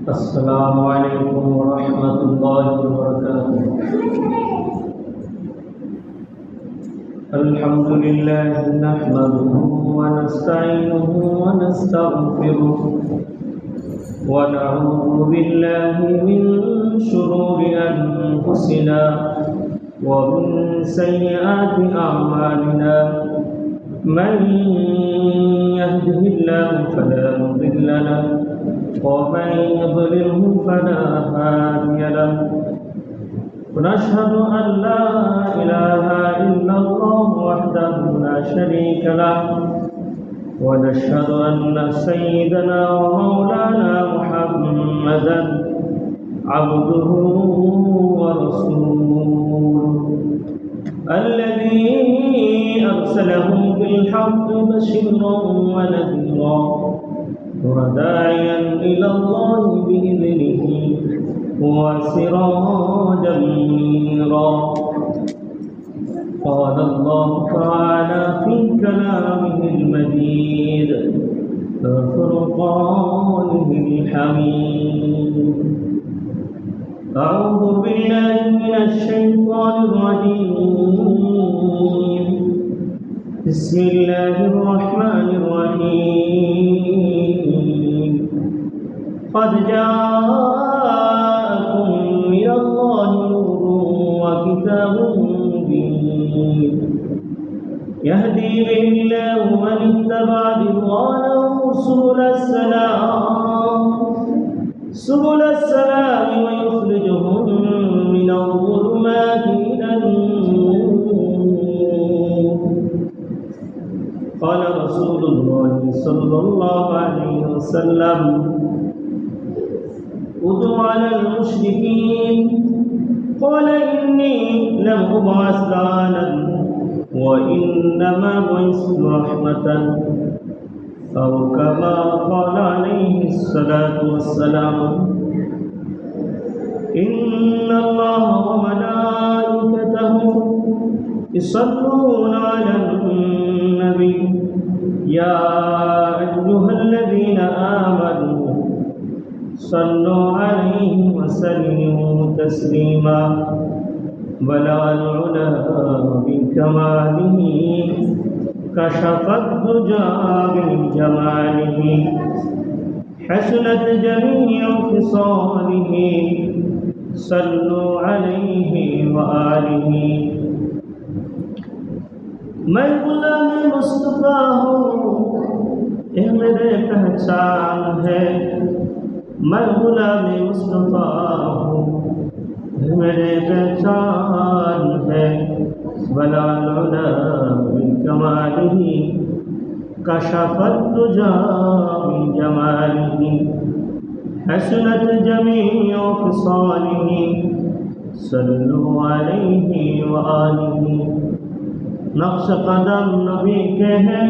السلام عليكم ورحمة الله وبركاته. الحمد لله نحمده ونستعينه ونستغفره ونعوذ بالله من شرور أنفسنا ومن سيئات أعمالنا. من يهده الله فلا مضل له ومن يضلله فلا هادي له. ونشهد أن لا إله إلا الله وحده لا شريك له، ونشهد أن سيدنا ومولانا محمدا عبده ورسوله الذي أرسله بالحق بشيرا ونذيرا وداعيا إلى الله بإذنه وسراجا منيرا. قال الله تعالى في كلامه المجيد وفرقانه الحميد: أعوذ بالله من الشيطان الرجيم. بسم الله الرحمن الرحيم. قد جاءكم من الله نور وكتاب مبين يهدي به الله من اتبع رضوانه سبل السلام ويخرجهم من الظلمات إلى النور. قال رسول الله صلى الله عليه وسلم: ادع على المشركين. قال: إني لم أبعث لعانا وإنما بعثت رحمة، أو كما قال عليه الصلاة والسلام. إن الله وملائكته يصلون على النبي يا أيها الذين آمنوا صلوا عليه وسلموا تسليما. بلغ العلا بكماله كشف الدجى بجماله حسنت جميع خصاله. صلوا عليه وآله. मैं गुलाम मुस्तफा हूँ, ये मेरे पहचान है। मैं गुलाम मुस्तफा हूँ, ये मेरे पहचान है। बलालुला बिकमालिही कशफत दुजा बिजमालिही हसनत जमीउ खिसालिही। सल्लु अलैहि व आलिही। नक्श कदम नबी के हैं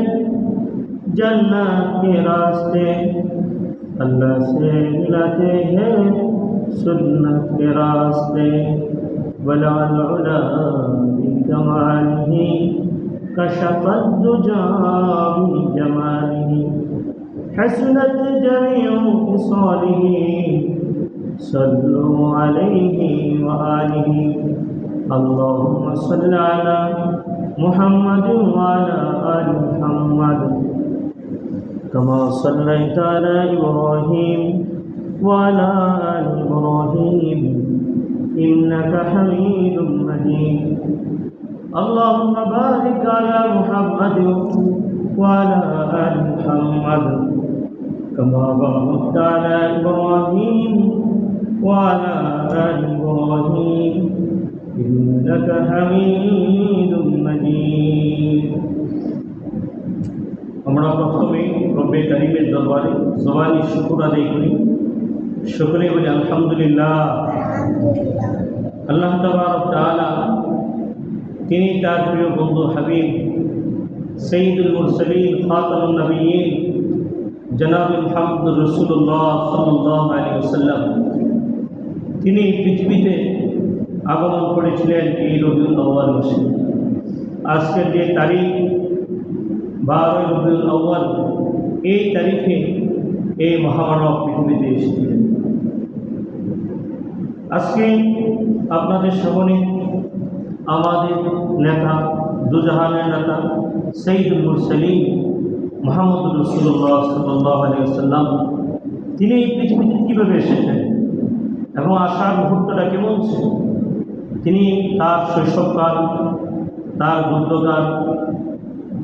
जन्नत के रास्ते, अल्लाह से मिलाते हैं सुन्नत के रास्ते। बलाल उला बिकमालिही कशफत दुजा बिजमालिही हसनत जमीउ खिसालिही। सल्लु अलैहि व आलिही। अल्लाहुम्मा सल्लि अला मुहम्मद व अला आलि मुहम्मद कमा सल्लैता अला इब्राहीम व अला आलि इब्राहीम इन्नका हमीदुम मजीद। अल्लाहुम्मा बारिक अला मुहम्मद व अला आलि मुहम्मद कमा बारकता अला इब्राहीम व अला आलि इब्राहीम इन्नका हमीदुम मजीद। আমরা প্রথমে রব্বে কারীমের দরবারে জবানি শুকর আদায় করি। শুকরে বলি আলহামদুলিল্লাহ। আল্লাহ তাবারক তাআলা তিনি তার প্রিয় বন্ধু হাবিব সৈয়দুল মুরসালিন খাতামুন নবিয়্যিন জনাবে মুহাম্মদুর রাসূলুল্লাহ সাল্লাল্লাহু আলাইহি ওয়াসাল্লাম তিনি পৃথিবীতে আগমন করেছিলেন এই রবিউল আউয়াল মাসে। আজকের যে তারিখ 12 রবিউল আউয়াল, এই তারিখে এই মহামানব পৃথিবীতে এসেছিলেন। আজকে আপনাদের সামনে আমাদের নেতা, দুজাহানের নেতা সাইয়্যিদুল মুরসালিন মুহাম্মদুর রাসূলুল্লাহ সাল্লাল্লাহু আলাইহি ওয়াসাল্লাম তিনি এই পৃথিবীতে কীভাবে এসেছেন এবং আসার মুহূর্তটা কেমন ছিল, তিনি তার শৈশবকাল, তার বুদ্ধকাল,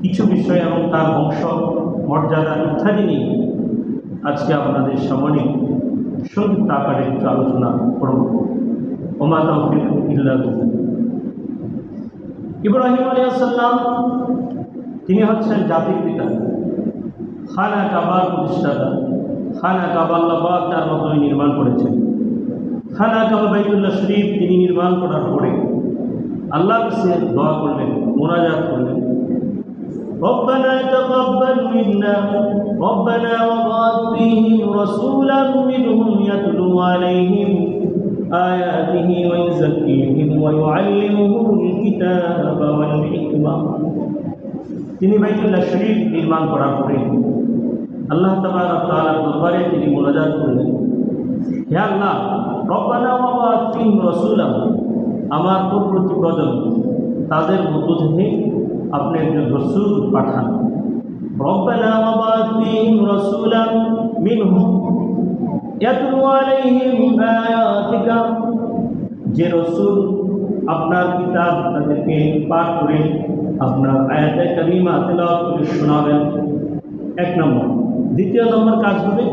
কিছু বিষয় এবং তার বংশ মর্যাদা ইত্যাদি নিয়ে আজকে আপনাদের সামনে সংক্ষিপ্ত আকারে একটু আলোচনা করব। ওমা তাওফীক ইল্লা বিল্লাহ। ইব্রাহিম আলাইহিস সালাম তিনি হচ্ছেন জাতির পিতা, খানা কাবার প্রতিষ্ঠাতা। খানা কাবা আল্লাহ পাক তার মাধ্যমে নির্মাণ করেছেন। খানা কাবা বাইতুল্লাহ শরীফ তিনি নির্মাণ করার পরে আল্লাহর কাছে দোয়া করলেন, মুনাজাত করলেন, ربنا تقبل منا ربنا وبعث فيهم رسولا منهم يتلو عليهم آياته ويزكيهم ويعلمهم الكتاب والحكمة। তিনি বাইতুল্লাহ শরীফ নির্মাণ করার পরে আল্লাহ তাবারক ওয়া তাআলার দরবারে তিনি মুনাজাত করলেন, হে আল্লাহ, রব্বানা ওয়া বা'আথ ফীহিম রাসূলা, আমার পূর্ববর্তী প্রজন্ম তাদের মধ্য থেকে আপনি একজন রাসূল পাঠান। রব্বানা ওয়া বা'আথ ফীহিম রাসূলা মিনহুম ইয়াতলু আলাইহিম আয়াতিকা, যে রাসূল আপনার কিতাব তাদেরকে পাঠ করে আপনার আয়াতে কারিমা তেলাওয়াত করে শোনাবেন, এক নম্বর। দ্বিতীয় নম্বর কাজ হবে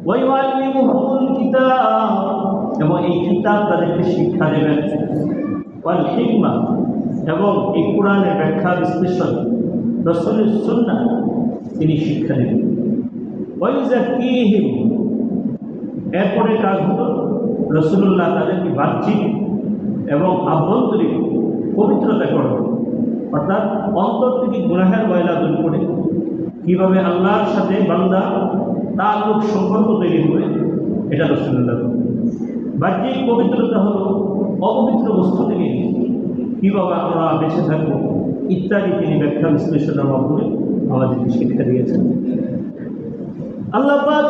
ওয়া ইউআল্লিমুহুমুল কিতাব, এবং এই কিতাব তাদেরকে শিক্ষা দেবেন, ওয়াল হিকমা, এবং এই কোরআনের ব্যাখ্যা বিশ্লেষণ রাসূলের সুন্নাহ তিনি শিক্ষা দেবেন, ওয়া ইউযাক্কিহিম, এরপরে কাজ হলো রাসূলুল্লাহ তাদেরকে বাহ্যিক এবং আভ্যন্তরীণ পবিত্রতা করবেন, অর্থাৎ অন্তর থেকে গুনাহের ময়লা দূর করে কীভাবে আল্লাহর সাথে বান্দা তাল্লুক সম্পর্ক তৈরি হবে এটা রাসূলুল্লাহ। বাহ্যিক পবিত্রতা হলো অপবিত্র বস্তু থেকে কীভাবে আমরা বেঁচে থাকব ইত্যাদি তিনি ব্যাখ্যা বিশ্লেষণের মাধ্যমে আমাদেরকে শিক্ষা দিয়েছেন। আল্লাহ পাক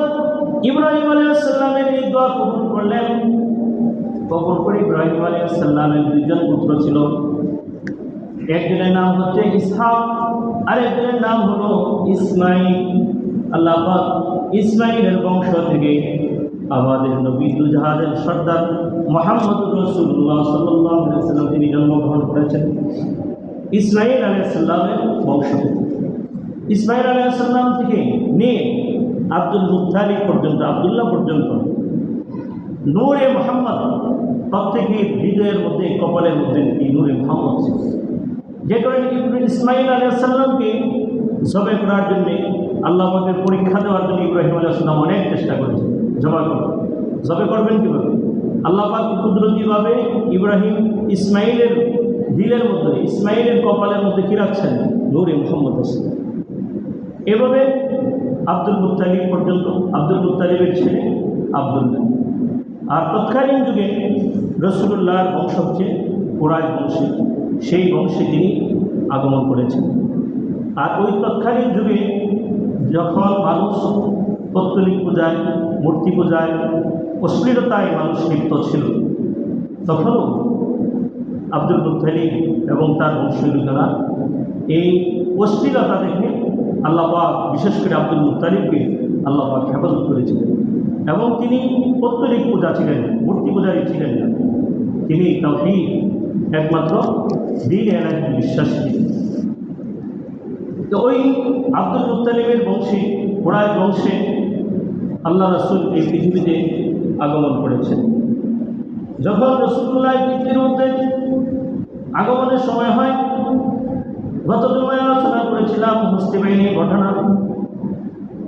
ইব্রাহিম আলাইহিস সালামের এই দোয়া কবুল করলেন। কবুল করে ইব্রাহিম আলাইহিস সালামের দুইজন পুত্র ছিল, একজনের নাম হচ্ছে ইসহাক আর একজনের নাম হলো ইসমাইল। আল্লাহ পাক ইসমাইলের বংশ থেকে আমাদের নবী দুজাহানের সর্দার মুহাম্মদুর রাসূলুল্লাহ সাল্লাল্লাহু আলাইহি ওয়াসাল্লাম তিনি জন্মগ্রহণ করেছেন ইসমাইল আলাইহিস সালামের বংশ থেকে। ইসমাইল আলাইহিস সালাম থেকে নিয়ে আব্দুল মুত্তালিব পর্যন্ত, আব্দুল্লাহ পর্যন্ত নূরে মুহাম্মদ, প্রত্যেকের হৃদয়ের মধ্যে কপালের মধ্যে এই নূরে মুহাম্মদ ছিল, যে কারণে ইসমাইল আলাইহিস সালামকে জবাই করার জন্য আল্লাহ পাকের পরীক্ষা দেওয়ার জন্য ইব্রাহিম আলাইহিস সালাম অনেক চেষ্টা করেছেন। জবাই করবেন কীভাবে? আল্লাহ পাক কুদরতিভাবে ইব্রাহিম ইসমাইলের দিলের মধ্যে, ইসমাইলের কপালের মধ্যে কী রাখছেন? নূরে মুহাম্মদ আছে। এভাবে আব্দুল মুত্তালিব পর্যন্ত, আব্দুল মুত্তালিবের ছেলে আব্দুল্লাহ। আর তৎকালীন যুগে রাসূলুল্লাহর বংশ হচ্ছে কুরাইশ বংশে, সেই বংশে তিনি আগমন করেছেন। আর ওই তৎকালীন যুগে যখন মানুষ পৌত্তলিক পূজায়, মূর্তি পূজায়, অশ্লীলতায় মানুষ লিপ্ত ছিল, তখনও আব্দুল মুত্তালিব এবং তার বংশীয়রা এই অশ্লীলতা দেখে আল্লাহ পাক বিশেষ করে আব্দুল মুত্তালিবকে আল্লাহ পাক হেফাজত করেছিলেন। এবং তিনি পৌত্তলিক পূজা ছিলেন, মূর্তি পূজারী ছিলেন না, তিনি তাওহীদ একমাত্র দ্বীন একজন বিশ্বাসী ছিলেন। তো ওই আব্দুল মুত্তালিবের বংশে, কুরাইশ বংশে আল্লাহ রাসূল এই পৃথিবীতে আগমন করেছেন। যখন রাসূলুল্লাহ পৃথিবীর মধ্যে আগমনের সময় হয়, গত জুমায় আলোচনা করেছিলাম হস্তি বাহিনীর ঘটনা,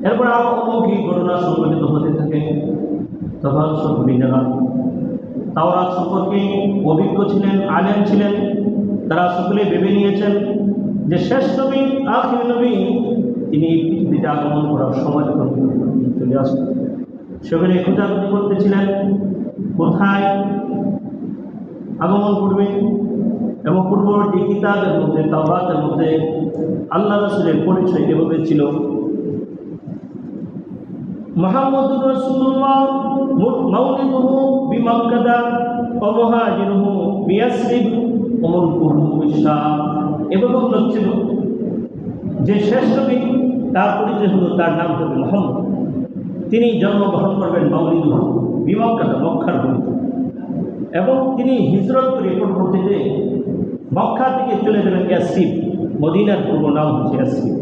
এরপর অলৌকিক ঘটনা সংঘটিত হতে থাকে। তখন সর্ববিজ্ঞান তাওরাত সম্পর্কে অভিজ্ঞ ছিলেন, আলেম ছিলেন, তারা সকলে ভেবে নিয়েছেন যে শেষ নবী, আখির নবী তিনি পৃথিবীতে আগমন করার সময় যখন চলে আসবেন, সেখানে খোঁজাখুঁজি করতেছিলেন কোথায় আগমন করবে। এবং পূর্ববর্তী কিতাবের মধ্যে, তাওরাতের মধ্যে আল্লাহ রাসূলের পরিচয় এভাবে ছিল, মুহাম্মাদুর রাসূলুল্লাহ মাউলিদুহু বিমাক্কাহ ওয়া মুহাজিরুহু বিয়াসরিব ওয়া মুলকুহু বিশাম। এভাবে উল্লেখ ছিল যে শেষ নবী তার পরিচয় হলো, তার নাম হবে মুহাম্মদ। তিনি জন্মগ্রহণ করবেন মাউলিদুহু বিমাক্কাহ, মক্কার ভূমিতে, এবং তিনি হিজরত করে পরবর্তীতে মক্কা থেকে চলে যাবেন ইয়াসরিব, মদিনার পূর্ব নাম হচ্ছে ইয়াসরিব,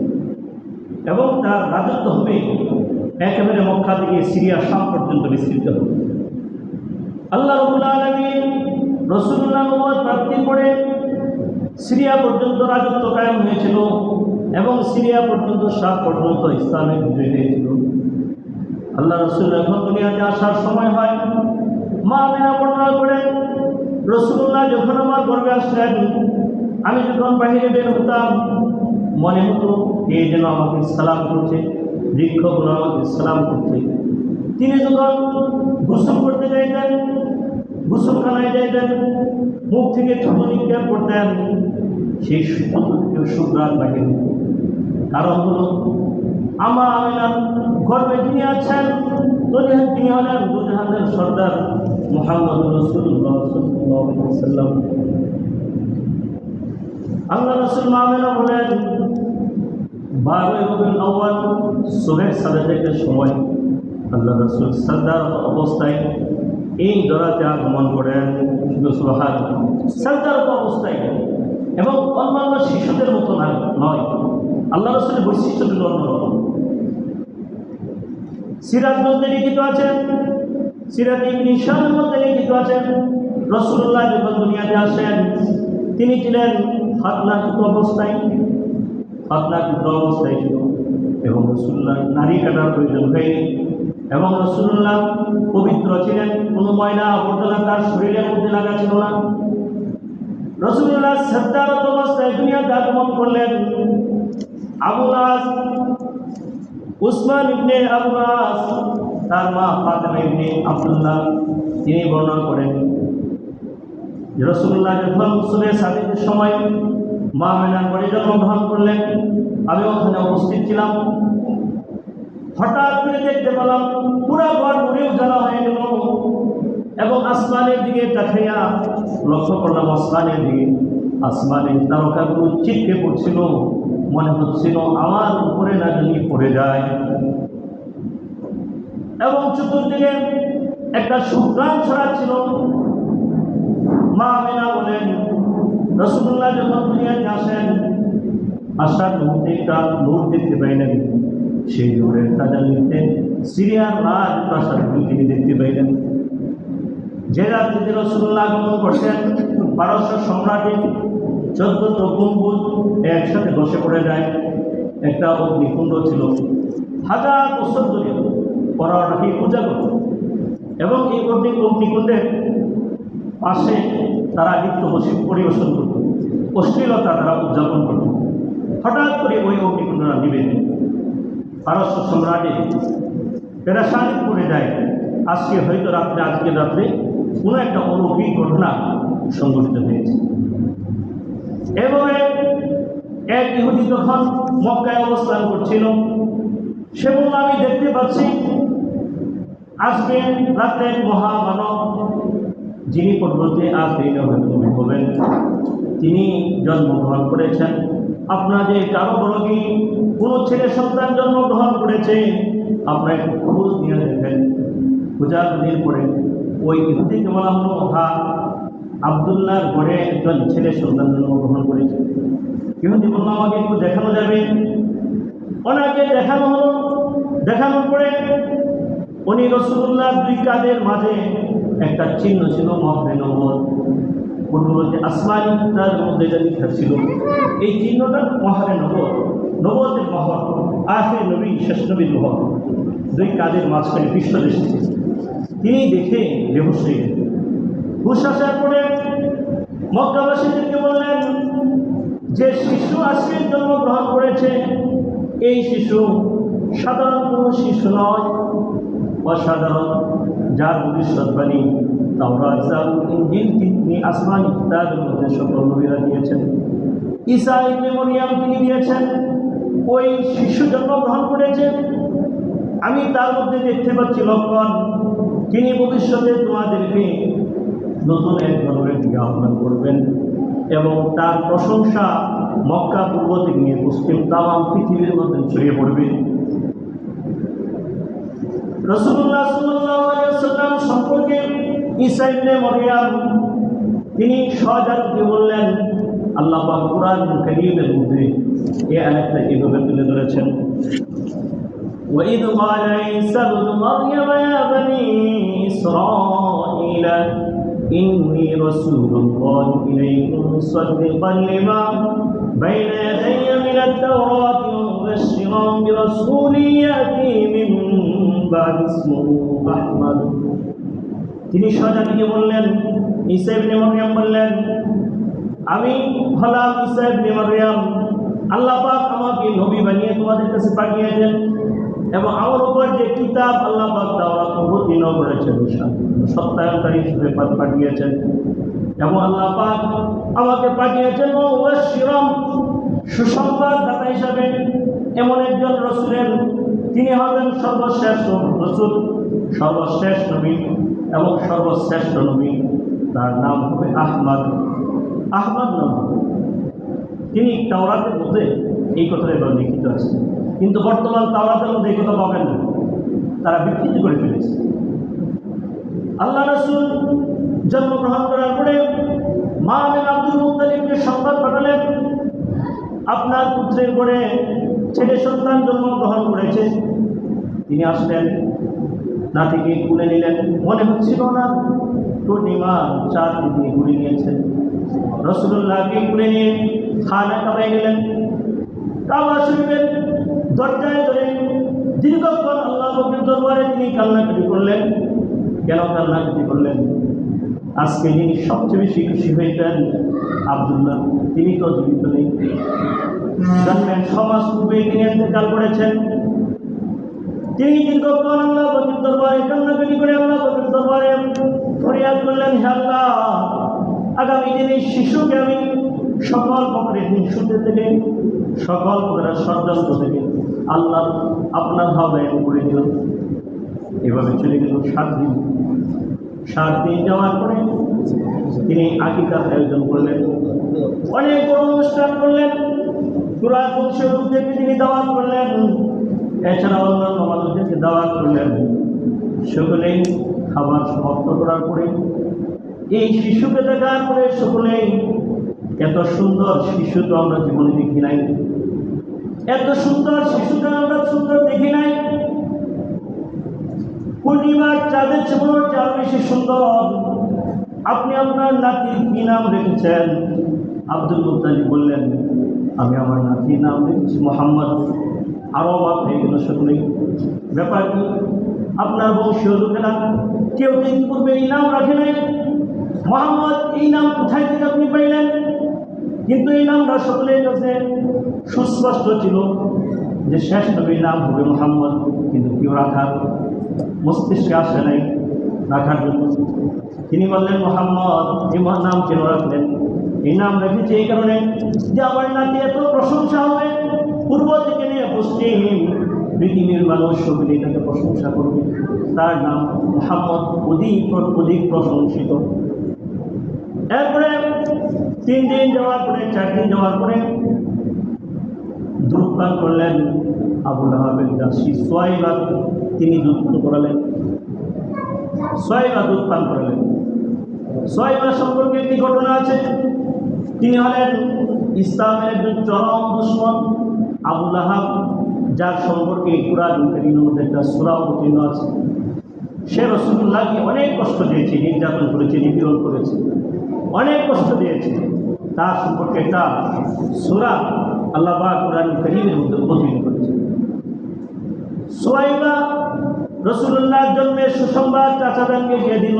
এবং তার রাজত্ব হবে একেবারে মক্কা থেকে সিরিয়া শাম পর্যন্ত বিস্তৃত হবে। আল্লাহ রাব্বুল আলামিন রাসূলুল্লাহ নবুয়ত প্রাপ্তির পরে সিরিয়া পর্যন্ত রাজত্ব কায়েম হয়েছিল, এবং সিরিয়া পর্যন্ত শাম পর্যন্ত ইসলামের বিজয় হয়েছিল। আল্লাহ রাসূল যখন দুনিয়াতে আসার সময় হয়, মা আমিনা বর্ণনা করেন, রাসূলুল্লাহ যখন আমার গর্ভে আসলেন, আমি যখন বাহিরে বের হতাম, মনে হতো কে যেন আমাকে সালাম করছে, বৃক্ষগুলো আমাকে সালাম করছে। তিনি যখন গোসল করতে যাইতেন, গোসলখানায় যাইতেন, মুখ থেকে থুতু নিক্ষেপ করতেন, সেই থুতু থেকে সুঘ্রাণ বাহির হতো। কারণ হলো আমার আমিনার গর্ভে যিনি আছেন, তিনি হলেন দুজাহানের সর্দার মুহাম্মদুর রাসূলুল্লাহ সাল্লাল্লাহু আলাইহি ওয়াসাল্লাম। আল্লাহ রাসূল মা আমিনা বলেন, 12 রবিউল আউয়াল সুবহ সালাতের সময় আল্লাহ রাসূল সাজদার অবস্থায় এই দরাতে আগমন করেন। শুধু সুবহানাল্লাহ, সাজদার অবস্থায়, এবং অন্যান্য শিশুদের মতো নয়। আল্লাহ রাসূলের বৈশিষ্ট্যগুলো অন্যরকম। সিরাত মধ্যে লিখিত আছে, সিরাত ইবনে হিশামের মধ্যে লিখিত আছে, রাসূলুল্লাহ যখন দুনিয়াতে আসেন তিনি ছিলেন খাতনাকৃত অবস্থায়, ছিল, এবং রাসূলুল্লাহ নারী কাটার প্রয়োজন হয়নি, এবং রাসূলুল্লাহ পবিত্র ছিলেন, কোনো ময়লা আবর্জনা তার শরীরের মধ্যে লাগা ছিল না। রাসূলুল্লাহ সাজদারত অবস্থায় দুনিয়াতে আগমন করলেন। আবুল আস, উসমান ইবনে আবুল আস, তার মা ফাতেমা ইবনে আব্দুল্লাহ, তিনি বর্ণনা করেন যে রাসূলুল্লাহ যখন সুবহে সাদিকের সময় মা আমিনার বাড়ি জন্মগ্রহণ করলেন, আমি ওখানে উপস্থিত ছিলাম। হঠাৎ করে দেখতে পেলাম পুরো ঘর পুড়ে উজালা হয়ে গেল, এবং আসমানের দিকে তাকাইয়া লক্ষ্য করলাম আসমানের দিকে, আসমানের তারকাগুলো ছিটকে পড়ছিল, মনে হচ্ছিল আমার উপরে না জানি পড়ে যায়, এবং চতুর্দিকে একটা সুঘ্রাণ ছড়াচ্ছিল। মা আমিনা বলেন, রাসূলুল্লাহ যখন দুনিয়াতে আসেন, আসার মুহূর্তে একটা নূর দেখতে পাইলেন। সেই নূরের তাজাল্লিতে সিরিয়ার রাজপ্রাসাদগুলো তিনি দেখতে পাইলেন। যে রাত্রিতে রাসূলুল্লাহ আগমন করছেন, পারস্য সম্রাটের 14 গম্বুজ একসাথে বসে পড়ে যায়। একটা অগ্নিকুণ্ড ছিল, 1000 বছর ধরে ওরা ওটাকে পূজা করত, এবং এই অগ্নিকুণ্ডের পাশে তারা নৃত্য পরিবেশন করত, অশ্লীলতা তারা উদযাপন করত। হঠাৎ করে ওই অগ্নিকুণ্ডরা নিবে, পারস্য সম্রাটের পেরেশানি পড়ে যায়। আজকে রাত্রে কোনো একটা অলৌকিক ঘটনা সংঘটিত হয়েছে। এভাবে এক ইহুদি যখন মক্কায় অবস্থান করছিল, সে বলল, আমি দেখতে পাচ্ছি আজকে রাত্রে মহামানব, যিনি পরবর্তী আজ এই নবী হবেন, তিনি জন্মগ্রহণ করেছেন। আপনাদের কারো বড় কি কোনো ছেলে সন্তান জন্মগ্রহণ করেছে, আপনারা একটু খোঁজ নিয়ে দেখেন। খোঁজাখুঁজির পরে ওই ইহুদিকে বলা হলো, হ্যাঁ, আব্দুল্লাহর ঘরে একজন ছেলে সন্তান জন্মগ্রহণ করেছে। ইহুদি বলল, আমাকে একটু দেখানো যাবে? ওনাকে দেখানো হলো। দেখানোর পরে উনি রাসূলুল্লাহর 2 কাঁধের মাঝে একটা চিহ্ন ছিল, মহরে নবুয়ত, পূর্ববর্তী আসমানি তার মধ্যে যা লেখা ছিল, এই চিহ্নটা মহরে নবুয়তের মহর, আখির নবী শেষ নবীর মহর, 2 কাঁধের মাঝখানে পৃষ্ঠদেশে ছিল। তিনি দেখে বেহুশ হয়ে গেলেন। হুশ আসার পরে মক্কাবাসীদেরকে বললেন যে শিশু আজকে জন্মগ্রহণ করেছে, এই শিশু সাধারণ কোনো শিশু নয়, অসাধারণ, যার ভবিষ্যৎবাণী তাওরাত, জাবুর, ইনজিল, তিনি আসমানি কিতাবের মধ্যে সকল নবীরা দিয়েছেন। ঈসা ইবনে মরিয়ম তিনি দিয়েছেন। ওই শিশু জন্মগ্রহণ করেছে, আমি তার মধ্যে দেখতে পাচ্ছি লক্ষণ, তিনি ভবিষ্যতে তোমাদেরকে নতুন এক ধরনের দিকে আহ্বান করবেন এবং তার প্রশংসা মক্কা পূর্ব থেকে নিয়ে পশ্চিম তামাম পৃথিবীর মধ্যে ছড়িয়ে পড়বে। রাসূলুল্লাহ সাল্লাল্লাহু আলাইহি ওয়াসাল্লাম সম্পর্কে ঈসা ইবনে মারইয়াম তিনি সহজাতকে বললেন, আল্লাহ পাক কুরআন কারীমের মধ্যে এই আয়াতটা এভাবে তুলে ধরেছেন, وَإِذْ قَالَ عِيسَى ابْنُ مَرْيَمَ يَا بَنِي إِسْرَائِيلَ إِنِّي رَسُولُ اللَّهِ إِلَيْكُمْ مُصَدِّقًا لِمَا بَيْنَ يَدَيَّ مِنَ التَّوْرَاةِ وَمُبَشِّرًا بِرَسُولٍ يَأْتِي مِن بَعْدِي اسْمُهُ أَحْمَدُ। তিনি সহজাতকে বললেন, ঈসা ইবনে মারইয়াম বললেন, আমি হলাম ঈসা ইবনে মারইয়াম, আল্লাহ পাক আমাকে নবী বানিয়ে তোমাদের কাছে পাঠিয়েছেন এবং আমার উপর যে কিতাব আল্লাহ পাক তাওরাত অবতীর্ণ করেছেন সত্যায়নকারী হিসেবে পাঠিয়েছেন এবং আল্লাহ পাক আমাকে পাঠিয়েছেন মুবাশশিরাম সুসংবাদদাতা হিসাবে এমন একজন রাসূলের, তিনি হবেন সর্বশ্রেষ্ঠ রাসূল, সর্বশ্রেষ্ঠ নবী এবং সর্বশ্রেষ্ঠ নবী। তার নাম হবে আহমদ, আহমদ নাম। তিনি তাওরাতের মধ্যে এই কথাটা এবার লিখিত আছে, কিন্তু বর্তমান তাওরাতের মধ্যে এই কথা পাবেন না, তারা বিকৃতি করে ফেলেছে। আল্লাহ রাসূল জন্মগ্রহণ করার পরে মা আমিনা আব্দুল মুত্তালিবকে সংবাদ পাঠালেন, আপনার পুত্রের ঘরে ছেলে সন্তান জন্মগ্রহণ করেছে। তিনি আসলেন, নাতিকে কুলে নিলেন, মনে হচ্ছিল না পূর্ণিমা চাঁদ তিনি ঘুরে নিয়েছেন। রাসূলুল্লাহকে কুলে নিয়ে খানা কাবায় গেলেন, কাবা শরীফের দরজায় ধরে দীর্ঘক্ষণ আল্লাহ পাকের দরবারে তিনি কান্নাকাটি করলেন। কেন কান্নাকাটি করলেন? আজকে যিনি সবচেয়ে বেশি খুশি হয়েছেন আব্দুল্লাহ, তিনি তো জীবিত নেই, জন্মের সমাজ পূর্বে তিনি ইন্তেকাল করেছেন। তিনি দীর্ঘক্ষণ আল্লাহ পাকের দরবারে কান্নাকাটি করে আল্লাহ পাকের দরবারে ফরিয়াদ করলেন, হে আল্লাহ, আগামী দিনে শিশুকে আমি সকল প্রকারের হিংসুতে থেকে সকল প্রকারের ষড়যন্ত্র থেকে আল্লাহ আপনার ভাবে করে দিল। এভাবে চলে গেল 7 দিন। 7 দিন যাওয়ার পরে তিনি আকিকার আয়োজন করলেন, অনেক বড় অনুষ্ঠান করলেন, কুরআন বংশের থেকে তিনি দাওয়াত করলেন, এছাড়া অন্যান্য মানুষদেরকে দাওয়াত করলেন। সকলেই খাবার সমাপ্ত করার পরে এই শিশুকে দেখার পরে সকলেই, এত সুন্দর শিশু তো আমরা জীবনে দেখি নাই, এত সুন্দর শিশুকে আমরা সুন্দর দেখি নাই, পূর্ণিমার চাঁদের চেয়ে আরো বেশি সুন্দর। আপনি আপনার নাতির কি নাম রেখেছেন? আব্দুল মুত্তালিব বললেন, আমি আমার নাতির নাম রেখেছি মুহাম্মদ। আরো অবাক হয়ে গেল সকলেই, ব্যাপার কি? আপনার বংশীয় লোকেরা কেউ দিন পূর্বে এই নাম রাখে নাই, মুহাম্মদ এই নাম কোথায় থেকে আপনি পাইলেন? কিন্তু এই নামটা সকলের কাছে সুস্পষ্ট ছিল যে শেষ নবীর নাম হবে মুহাম্মদ, কিন্তু কেউ রাখার মস্তিষ্কে আসে নাই রাখার জন্য। তিনি বললেন, মুহাম্মদ এই নাম কেন রাখলেন? এই নাম রেখেছে এই কারণে যে আমার নাতি এত প্রশংসা হবে, পূর্ব থেকে নিয়ে পশ্চিম পৃথিবীর মানুষ সকলেই তাকে প্রশংসা করবে। তার নাম মুহাম্মদ অধিক অধিক প্রশংসিত। এরপরে 3 দিন যাওয়ার পরে 4 দিন যাওয়ার পরে দুধ পান করলেন আবু লাহাবের দাসী সুয়াইবা, তিনি দুধ পান করালেন। সুয়াইবা দুধ পান করালেন। সুয়াইবা সম্পর্কে একটি ঘটনা আছে, তিনি হলেন ইসলামের একজন চরম দুশমন আবু লাহাব, যার সম্পর্কে কুরআন কারীমের মধ্যে একটা সূরা অবতীর্ণ আছে। সে রাসূলুল্লাহকে অনেক কষ্ট দিয়েছে, নির্যাতন করেছে, নিপীড়ন করেছে, অনেক কষ্ট দিয়েছে। তার সম্পর্কে একটা সূরা আল্লাহ পাক কুরআন কারীমের মধ্যে অবতীর্ণ করেছে। সুয়াইবা রাসূলুল্লাহর জন্মের সুসংবাদ চাচাদানকে দিয়ে দিল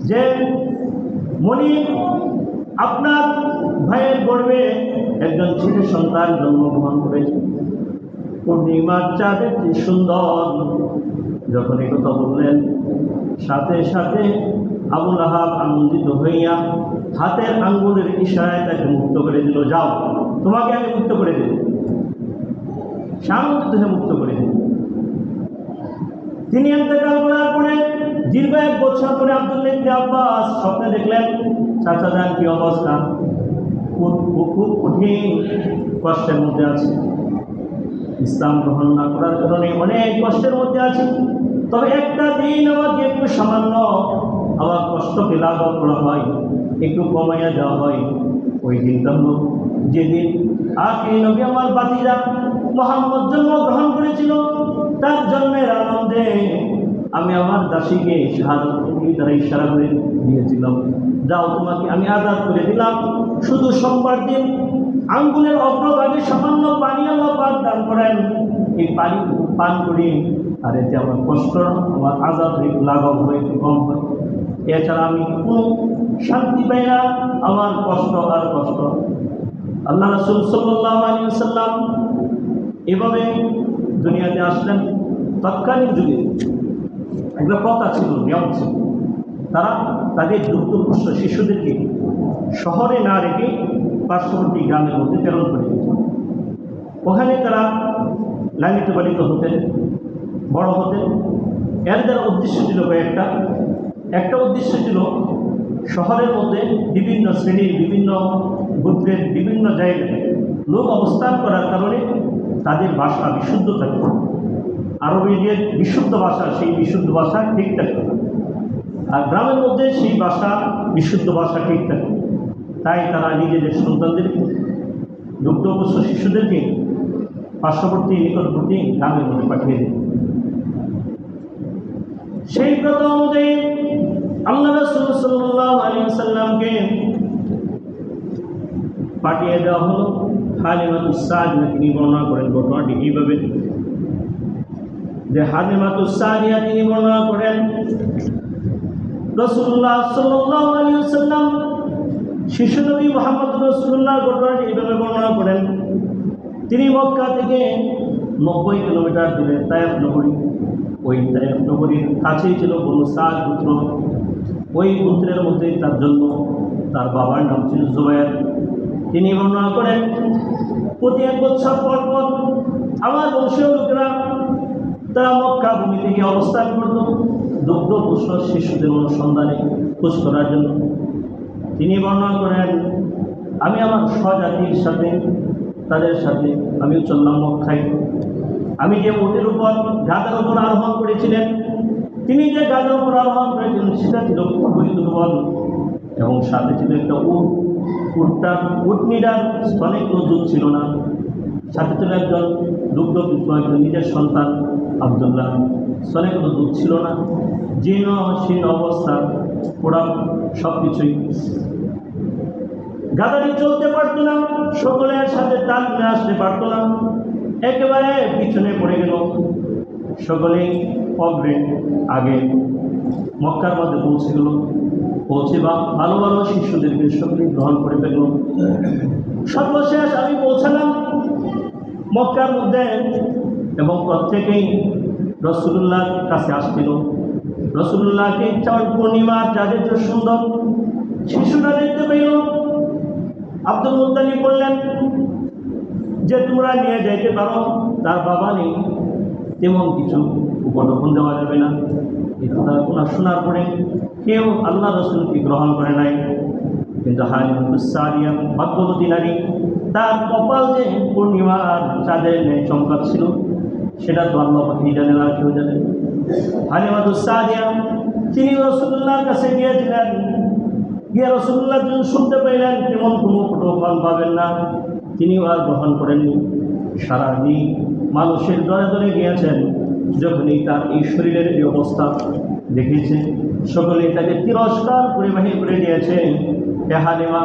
যে মনি, আপনার ভাইয়ের গর্ভে একজন ছেলে সন্তান জন্মগ্রহণ করেছে, পূর্ণিমার চাঁদের যে সুন্দর। যখন এই কথা বললেন, সাথে সাথে আবু লাহাব আনন্দিত হইয়া হাতের আঙ্গুলের ইশারায় তাকে মুক্ত করে দিল, যাও তোমাকে আমি মুক্ত করে দেব। শান্তিতে মুক্ত করে দিলেন। তিনি ইন্তেকাল করার পরে দীর্ঘ 1 বছর পরে আব্দুল্লাহ ইবনে আব্বাস স্বপ্নে দেখলেন চাচা যান কি অবস্থা, খুব কঠিন কষ্টের মধ্যে আছে, ইসলাম গ্রহণ না করার কারণে অনেক কষ্টের মধ্যে আছে, তবে একটা দিন আমাকে একটু সামান্য আমার কষ্টকে লাঘব করা হয়, একটু কমাইয়া দেওয়া হয়। ওই দিনটা হলো যেদিন আখিরি নবী আমার বাতিজা মুহাম্মদ জন্মগ্রহণ করেছিল, তার জন্মের আনন্দে আমি আমার দাসীকে শাহাদাত দ্বারা ইশারা করে দিয়েছিলাম, যাও তোমাকে আমি আজাদ করে দিলাম, শুধু সোমবার দিন আঙ্গুলের অগ্রভাগে সামান্য পানি আল্লাহ পাক দান করেন, এই পানি পান করি, আর এতে আমার কষ্ট আমার আজাদ লাঘব হয়ে কম হয়, এছাড়া আমি কোনো শান্তি পাই না, আমার কষ্ট আর কষ্ট। আল্লাহ রাসূল সাল্লাল্লাহু আলাইহি ওয়াসাল্লাম এভাবে দুনিয়াতে আসলেন। তৎকালীন যুগে একটা প্রথা ছিল, নিয়ম ছিল, তারা তাদের দুগ্ধপুষ্ট শিশুদেরকে শহরে না রেখে পার্শ্ববর্তী গ্রামের মধ্যে প্রেরণ করে দিত। ওখানে তারা লালিত পালিত হতেন, বড় হতেন। এর দ্বারা উদ্দেশ্য ছিল কয়েকটা। একটা উদ্দেশ্য ছিল শহরের মধ্যে বিভিন্ন শ্রেণীর, বিভিন্ন গোত্রের, বিভিন্ন জায়গায় লোক অবস্থান করার কারণে তাদের ভাষা বিশুদ্ধ থাকত, আরবি যে বিশুদ্ধ ভাষা সেই বিশুদ্ধ ভাষা ঠিক থাকত, আর গ্রামের মধ্যে সেই ভাষা বিশুদ্ধ ভাষা ঠিক থাকত। তাই তারা নিজেদের সন্তানদের, দুগ্ধপুষ্ট শিশুদেরকে পার্শ্ববর্তী নিকটবর্তী গ্রামের মধ্যে পাঠিয়ে দেয়। সেই কথা অনুযায়ী আল্লাহ রাসূল সাল্লাল্লাহু আলাইহি ওয়াসাল্লামকে পাঠিয়ে দেওয়া হলো। হালিমাতুস সাদিয়া তিনি বর্ণনা করেন ঘটনাটি এইভাবে যে হালিমাতুস সাদিয়া তিনি বর্ণনা করেন রাসূলুল্লাহ সাল্লাল্লাহু আলাইহি ওয়াসাল্লাম শিশু নবী মুহাম্মদ রাসূলুল্লাহ ঘটনাটি এইভাবে বর্ণনা করেন। তিনি মক্কা থেকে 90 কিলোমিটার দূরে তায়েফ নগরী, ওই তায়েফ নগরীর কাছেই ছিল বনু সাদ গোত্র। ওই গোত্রের মধ্যেই তার জন্ম। তার বাবার নাম ছিল জুবায়ের। তিনি বর্ণনা করেন প্রতি 1 বছর পর পর আমার বংশীয় লোকেরা তারা মক্কা ভূমি থেকে অবস্থান করত দুগ্ধপুষ্ট শিশুদের অনুসন্ধানে খোঁজ করার জন্য। তিনি বর্ণনা করেন আমি আমার স্বজাতির সাথে, তাদের সাথে আমিও চললাম মক্কায়। আমি যে উটের উপর, গাধার উপর আরোহণ করেছিলেন, তিনি যে গাধার উপর আরোহণ করেছিলেন সেটা ছিল খুবই দুর্বল, এবং সাথে ছিল একটা উটনিটার স্তনে কোনো দুধ ছিল না, সাথে ছিল একজন দুগ্ধপুত্র, একজন নিজের সন্তান আব্দুল্লাহ, স্তনে কোনো দুধ ছিল না, জীর্ণ শীর্ণ অবস্থা, ওরা সব কিছুই। গাধাটি চলতে পারত না, সকলের সাথে তাল মিলে আসতে পারত না, একেবারে পিছনে পড়ে গেল। সকলেই অগ্রে আগে মক্কার মধ্যে পৌঁছে গেল। পৌঁছে ভালো ভালো শিশুদেরকে সকলে গ্রহণ করে ফেলল। সর্বশেষ আমি পৌঁছালাম মক্কার মধ্যে, এবং প্রত্যেকেই রাসূলুল্লাহর কাছে আসছিল। রাসূলুল্লাহকে চাঁদ পূর্ণিমার চাঁদের যে সুন্দর শিশুরা দেখতে পেল। আব্দুল মুত্তালিব বললেন যে তোমরা নিয়ে যাইতে পারো, তার বাবা নেই, তেমন কিছু উপঢৌকন দেওয়া যাবে না। এই কথা শোনার পরে কেউ আল্লাহ রাসূলকে গ্রহণ করে নাই। কিন্তু হালিমাতুস সাদিয়া ভাগ্যবতী নারী, তার কপাল যে পূর্ণিমার চাঁদের ন্যায় চমকাচ্ছিল সেটা তো আল্লাহ পাকই জানেন, আর কেউ জানেন। হালিমাতুস সাদিয়া তিনি রাসূলুল্লাহর কাছে গিয়েছিলেন, গিয়ে রাসূলুল্লাহ যখন শুনতে পাইলেন তেমন কোনো উপঢৌকন পাবেন না, তিনিও আর গ্রহণ করেননি। সারাদিন মানুষের দরে দরে গিয়েছেন। যখনই তার এই শরীরের এই অবস্থা দেখেছে, সকলে তাকে তিরস্কার করে বাহির করে দিয়েছে। হে হালিমা,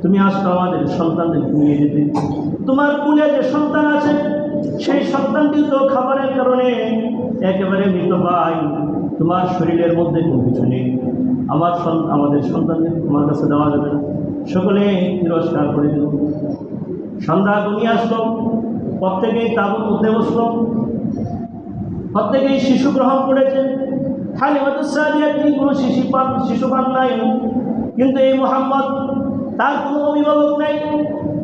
তুমি আসতো আমাদের সন্তানদের নিয়ে যেতে, তোমার কুলে যে সন্তান আছে সেই সন্তানটি তো খাবারের কারণে একেবারে মৃতপ্রায়, তোমার শরীরের মধ্যে কোনো কিছু নেই, আমাদের সন্তানদের তোমার কাছে দেওয়া যাবে না। সকলে তিরস্কার করে দিল। সন্ধ্যা ঘনিয়ে আসলো, প্রত্যেকেই তাঁবুর মধ্যে বসলো, প্রত্যেকেই শিশু গ্রহণ করেছে। হালিমাতুস সাদিয়া তিনি কোনো শিশু পান নাই, কিন্তু এই মুহাম্মদ তার কোনো অভিভাবক নাই,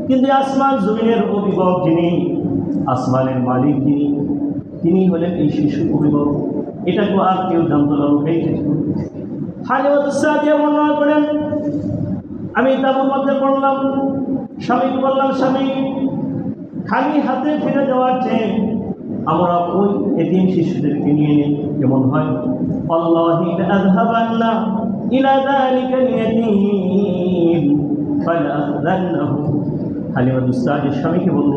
কিন্তু আসমান জমিনের অভিভাবক যিনি, আসমানের মালিক তিনি হলেন এই শিশুর অভিভাবক। এটা তো আর কেউ জানতো না, এই শিশু। হালিমা সাদিয়া বর্ণনা করেন, আমি তাঁবুর মধ্যে পড়লাম, স্বামীকে বললাম, স্বামী, খালি হাতে ফিরে যাওয়ার চেয়ে আমরা ওই এতিম শিশুদেরকে নিয়ে নিই, কেমন হয়? আল্লাহি লাযহাবান্না ইলা যালিকাল ইয়াতীম ফালাযন্নাহু। হালিমা সাদিয়া স্বামীকে বলল,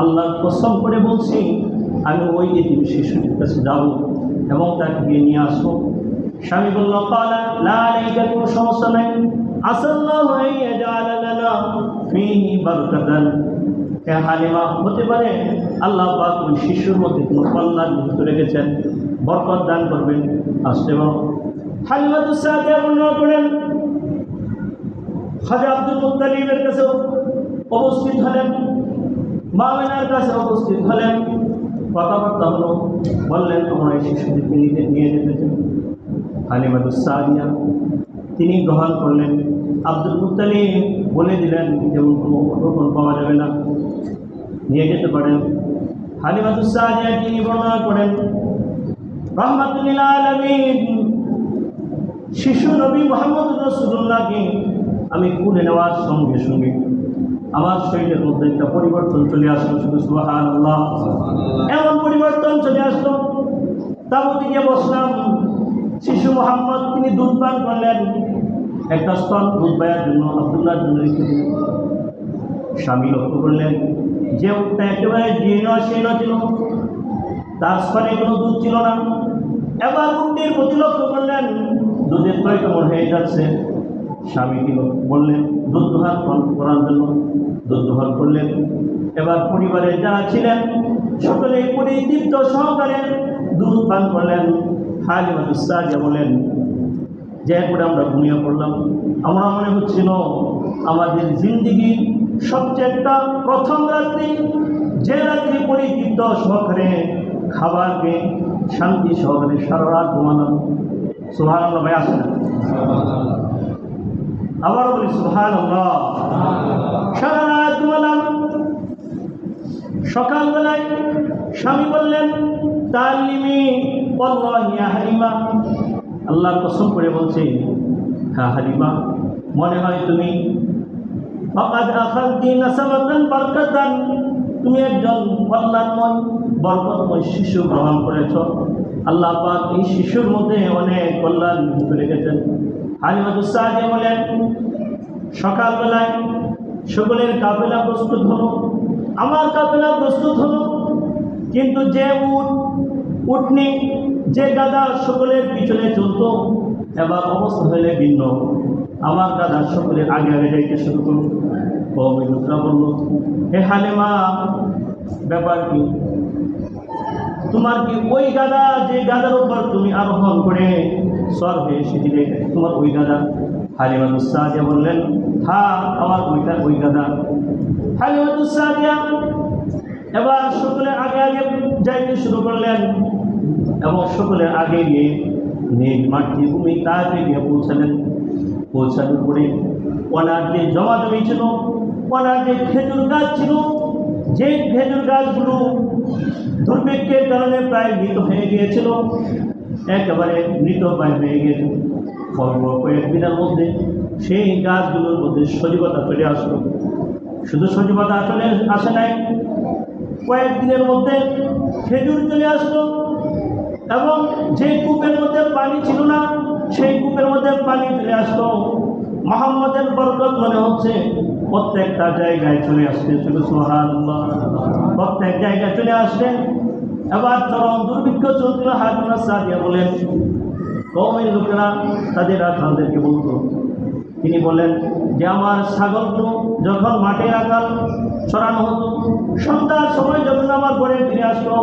আল্লাহর কসম করে বলছি, আমি ওই এতিম শিশুটির কাছে যাব এবং তাকে গিয়ে নিয়ে আসবো। স্বামী বলল, ক্বালা লা আলাইকা, কোনো সমস্যা নাই, আসাল্লাহু আন ইয়াজআলা লানা ফীহি বারাকাতান। হে হালিমা, হতে পারে আল্লাহ পাক ওই শিশুর মধ্যে কোনো কল্যাণ যুক্ত রেখেছেন, বরকত দান করবেন, আসতে পারো। হালিমা সাদিয়া বর্ণনা করেন, খাজা আব্দুল মুত্তালিবের কাছে উপস্থিত হলেন, মা আমিনার কাছে উপস্থিত হলেন, কথাবার্তা হলো, বললেন আমরা এই শিশুটিকে নিয়ে যেতে চাই। হালিমা সাদিয়া তিনি গ্রহণ করলেন। আব্দুল মুত্তালিব বলে দিলেন, যেমন কোনো অটোকন পাওয়া যাবে না, নিয়ে যেতে পারেন। হালিমা সাদিয়া তিনি বর্ণনা করেন, রাহমাতুল লিল আলামিন শিশু নবী মুহাম্মদ রাসূলুল্লাহকে আমি কুলে নেওয়ার সঙ্গে সঙ্গে আমার শরীরের মধ্যে একটা পরিবর্তন চলে আসলো, শুধু সুবহানাল্লাহ। এমন পরিবর্তন চলে আসলো, তাবুতে গিয়ে বসলাম, শিশু মোহাম্মদ তিনি দুধ পান করলেন, একটা স্তন দুধ পাওয়ার জন্য আব্দুল্লাহর জন্য রেখে দিলেন। স্বামী লক্ষ্য করলেন যে উঠটা একেবারে জীর্ণ শীর্ণ ছিল, তার স্তনে কোনো দুধ ছিল না। এবার উঠটির প্রতি লক্ষ্য করলেন, দুধের তয় কেমন হয়ে যাচ্ছে। স্বামীকে বললেন দুধ দোহান করার জন্য, দুধ দোহান করলেন। এবার পরিবারের যারা ছিলেন সকলেই পরিতৃপ্ত সহকারে দুধ পান করলেন। হালিমা সাদিয়া বলেন, যে করে আমরা ঘুমিয়ে পড়লাম, আমরা মনে হচ্ছিল আমাদের জিন্দিগির সবচেয়ে একটা প্রথম রাত্রি, যে রাত্রি পরিতৃপ্ত সহকারে খাবারকে শান্তি সহকারে সারা রাত ঘুমালাম। সুবহানাল্লাহ, ভাই আসে না? আবারও বলি সুবহানাল্লাহ। সারা রাত ঘুমালাম। সকালবেলায় স্বামী বললেন, তালিমি ওয়াল্লাহি ইয়া হালিমা, আল্লাহর কসম করে বলছে, হ্যাঁ হালিমা, মনে হয় তুমি ফাকাদ আখাযতি নাসাবাতান বারকাতান, তুমি একজন কল্যাণময় বরকতময় শিশু গ্রহণ করেছ। আল্লাহ পাক এই শিশুর মধ্যে অনেক কল্যাণ নিহিত রেখেছেন। হালিমা সাদিয়া বলেন, সকালবেলায় সকলের কাফেলা প্রস্তুত হলো, আমার কাফেলা প্রস্তুত হলো, কিন্তু যে উটনি, যে গাদা সকলের পিছনে চলত, এবার অবস্থা হলে ভিন্ন। আমার গাদা সকলের আগে আগে যাইতে শুরু করল। কওমের লোকরা বলল, হে হালিমা, ব্যাপার কি? তোমার কি ওই গাদা, যে গাদার উপর তুমি আরোহণ করে সর হয়ে সেদিকে তোমার ওই গাদা? হালিমা সাদিয়া বললেন, হ্যাঁ আমার ওই গাদা। হালিমা সাদিয়া এবার সকলের আগে আগে যাইতে শুরু করলেন এবং সকলের আগে গিয়ে নিজ মাতৃভূমি তাকে গিয়ে পৌঁছালেন। পৌঁছানোর পরে ওনার যে জমি ছিল, ওনার যে খেজুর গাছ ছিল, যে খেজুর গাছগুলো দুর্ভিক্ষের কারণে প্রায় মৃত হয়ে গিয়েছিল, একেবারে মৃতপ্রায় হয়ে গিয়েছিল, অল্প কয়েকদিনের মধ্যে সেই গাছগুলোর মধ্যে সজীবতা চলে আসলো। শুধু সজীবতা চলে আসে নাই, কয়েকদিনের মধ্যে খেজুর চলে আসলো এবং যে কূপের মধ্যে পানি ছিল না, সেই কূপের মধ্যে পানি চলে আসলো। মুহাম্মদের বরকত মনে হচ্ছে প্রত্যেকটা জায়গায় চলে আসছে, শুধু সুবহানাল্লাহ, প্রত্যেক জায়গায় চলে আসছে। এবার চরম দুর্ভিক্ষ চলছিল। হালিমা সাদিয়া বলেন, কওমের লোকেরা তাদের রাখালদেরকে বলতো, তিনি বলেন যে আমার ছাগলগুলো যখন মাঠে রাখাল ছড়ানো হতো, সন্ধ্যার সময় যখন আমার ঘরে ফিরে আসতো,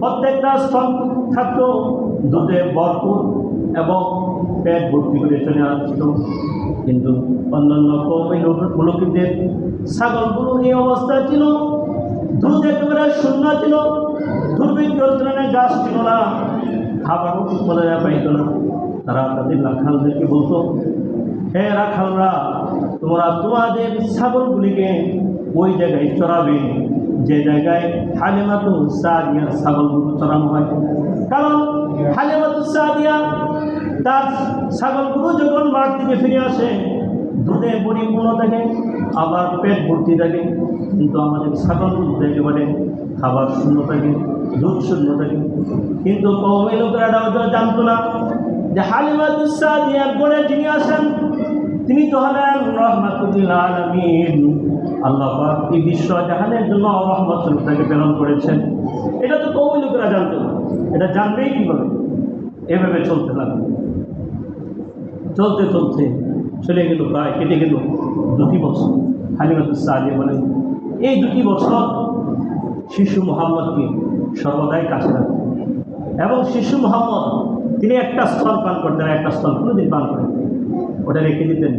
প্রত্যেকটা স্তন থাকতো দুধে ভরপুর এবং পেট ভর্তি করে চলে আসতো। কিন্তু অন্যান্য কওমের লোকদের ছাগলগুলো এই অবস্থায় ছিল, দুধ একেবারে শূন্য ছিল, দুর্ভিক্ষের কারণে গাছ ছিল না, খাবারও বলা পাইত না। তারা তাদের রাখালদেরকে বলতো, হে রাখালরা, তোমরা তোমাদের ছাগলগুলিকে ওই জায়গায় চড়াবে যে জায়গায় হালিমাতুস সাদিয়া ছাগলগুলো চড়ানো হয়। কারণ হালিমাতুস সাদিয়া তার ছাগলগুলো যখন মাঠ থেকে ফিরে আসে দুধে পরিপূর্ণ থাকে, আবার পেট ভর্তি থাকে, কিন্তু আমাদের ছাগলগুলো একেবারে খাবার শূন্য থাকে, দুধ শূন্য থাকে। কিন্তু কওমের লোকেরা জানতো না যে হালিমাতুস সাদিয়ার পরে যিনি আসেন তিনি তো হলেন রাহমাতুল আলামিন। আল্লাহ পাক এই বিশ্ব জাহানের জন্য রহমত স্বরূপ তাকে প্রেরণ করেছেন। এটা তো কওমের লোকেরা জানতো না, এটা জানবেই কীভাবে? এভাবে চলতে লাগবে। চলতে চলতে চলে গেল, প্রায় কেটে গেল 2 বছর। হালিমাতুস সাদিয়া বলেন এই 2 বছর শিশু মুহাম্মদকে সর্বদাই কাছে রাখতেন, এবং শিশু মুহাম্মদ তিনি একটা স্থল পান করতেন, একটা স্থল কোনোদিন পান করেন, ওটা রেখে দিতেন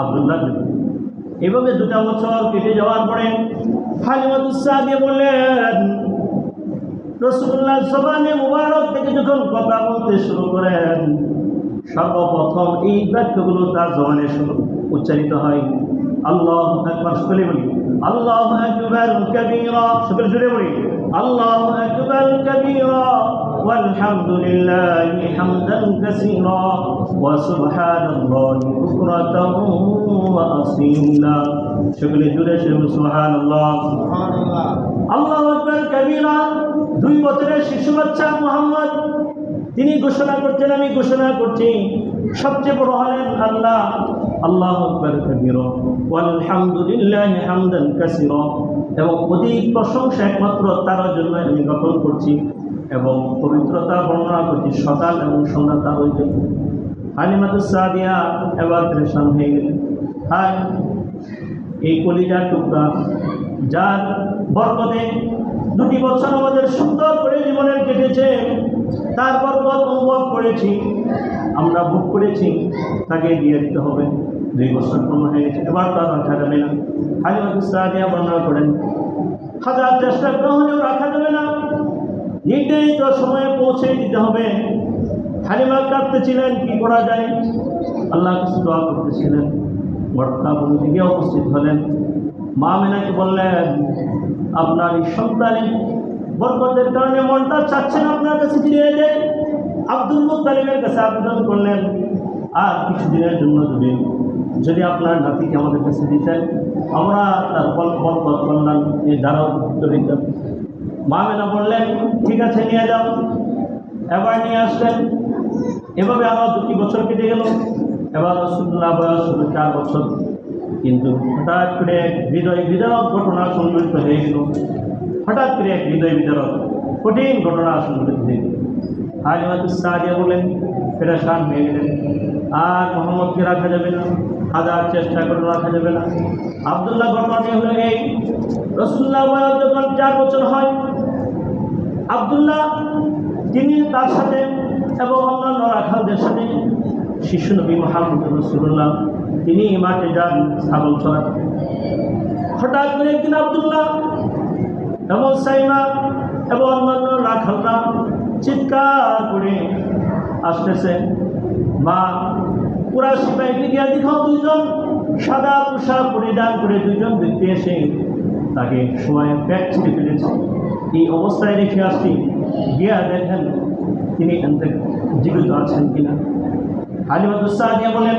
আব্দুল্লাহ দিতেন। এভাবে 2 বছর কেটে যাওয়ার পরে হালিমাতুস সাদিয়া বললেন, রাসূলুল্লাহ জবানে মুবারক থেকে যখন কথা বলতে শুরু করেন সর্বপ্রথম এই বাক্যগুলো তার জবানে উচ্চারিত হয়, আল্লাহু আকবার। সকলে বলি আল্লাহু আকবার কাবীরা, সকলে জুড়ে বলি আল্লাহু আকবার কাবীরা ওয়ালহামদুলিল্লাহি হামদান কাসীরা ওয়া সুবহানাল্লাহি বুকরাতান ওয়া আসীলা। সকলে জুড়ে সুবহানাল্লাহ সুবহানাল্লাহ। আল্লাহু আকবার কাবীরা 2 বছরের শিশু বাচ্চা মুহাম্মদ তিনি ঘোষণা করছেন, আমি ঘোষণা করছি সবচেয়ে বড় হলেন আল্লাহ। আল্লাহু আকবার কাবীরা ওয়ালহামদুলিল্লাহি হামদান কাসীরা, এবং অধিক প্রশংসা একমাত্র তার জন্য আমি জ্ঞাপন করছি, এবং পবিত্রতা বর্ণনা করছি সকাল এবং সন্ধ্যা তার জন্য। হালিমাতুস সাদিয়া এবার পরেশান হয়ে গেলেন। হায় এই কলিজার টুকরা যার বরকতে 2 বছর আমাদের সুন্দর করে জীবনের কেটেছে, তার বরকত অনুভব করেছি, আমরা ভোগ করেছি, তাকে দিয়ে দিতে হবে। 2 বছর পূর্ণ হয়ে গেছে, এবার তার রাখা যাবে না। হালিমাতুস সাদিয়া বর্ণনা করেন হাজার চেষ্টা গ্রহণেও রাখা যাবে না, নির্ধারিত সময়ে পৌঁছে দিতে হবে। হালিমা কাঁদতেছিলেন, কি করা যায় আল্লাহ কাছে দোয়া করতেছিলেন। বর্তা দিকে উপস্থিত হলেন, মা মেনাকে বললেন আপনার এই সন্তানের বরকতের কারণে মনটা চাচ্ছেন আপনার কাছে ফিরে যায়। আব্দুল মুত্তালিবের কাছে আবেদন করলেন আর কিছুদিনের জন্য যদি আপনার নাতিকে আমাদের কাছে দিতেন, আমরা তার বরকত কল্যাণ এই দ্বারাও দিতাম। মা মেনা বললেন ঠিক আছে নিয়ে যাও। এবার নিয়ে আসলেন। এভাবে আবার 2 বছর কেটে গেল। এবার রাসূলুল্লাহ বয়স হলো 4 বছর। কিন্তু হঠাৎ করে হৃদয় বিদারক ঘটনা সংঘটিত হয়ে গেল। হঠাৎ করে এক হৃদয় বিদারক কঠিন ঘটনা সংঘটিত হয়ে গেল। হালিমাতুস সাদিয়া বলেন পেরেশান হয়ে গেলেন, আর মোহাম্মদকে রাখা যাবে না, হাজার চেষ্টা করে রাখা যাবে না। আব্দুল্লাহ ঘটনাটি হলো এই, রাসূলুল্লাহ বয়স যখন 4 বছর হয়, আব্দুল্লাহ তিনি তার সাথে এবং অন্যান্য রাখালদের সাথে শিশু নবী মুহাম্মদ রাসূলুল্লাহ তিনি মাঠে যান ছাগল চড়াতে। হঠাৎ করে একদিন আব্দুল্লাহ এবং সাইমা এবং অন্যান্য রাখালরা চিৎকার করে আসতেছে, মা পুরা সিপাহীকে গিয়া দেখো 2 জন সাদা পোশাক পরিধান করে 2 জন ব্যক্তি এসে তাকে সময় পেট ছিঁড়ে ফেলেছে। এই অবস্থায় রেখে আসছি, গিয়া দেখেন তিনি জীবিত আছেন কিনা। হালিমাতুস সাদিয়া বলেন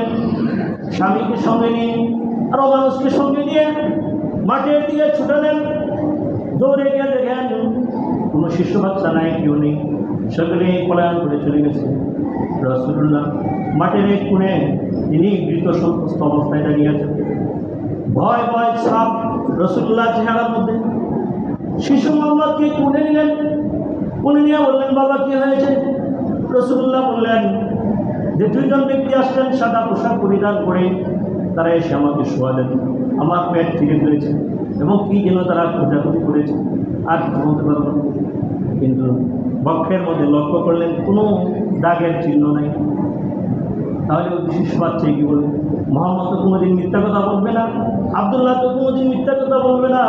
স্বামীকে সঙ্গে নিয়ে আরো মানুষকে সঙ্গে নিয়ে মাঠের দিকে ছুটালেন। দৌড়ে গিয়ে দেখেন কোনো শিশু বাচ্চা নাই, কেউ নেই, সকলে পলায়ন করে চলে গেছে। রাসূলুল্লাহ মাঠের এক কোণে তিনি মৃত সন্তুষ্ট অবস্থায় দাঁড়িয়ে আছেন। ভয় ভয় ছাপ রাসূলুল্লাহ চেহারার মধ্যে। শিশু মোহাম্মদকে কোণে নিলেন, কোণে নিয়ে বললেন বাবা কি হয়েছে? রাসূলুল্লাহ বললেন যে 2 জন ব্যক্তি আসছেন সাদা পোশাক পরিধান করে, তারা এসে আমাকে শোয়ালেন, আমার পেট ছিঁড়ে ফেলেছে এবং কি যেন তারা খোঁজাখুঁজি করেছে, আর বলতে পারব না। কিন্তু বক্ষের মধ্যে লক্ষ্য করলেন কোনো দাগের চিহ্ন নাই। তাহলে ওই শিশু বাচ্চা কি বলবে? মোহাম্মদ তো কোনোদিন মিথ্যা কথা বলবে না, আব্দুল্লাহ তো কোনোদিন মিথ্যা কথা বলবে না,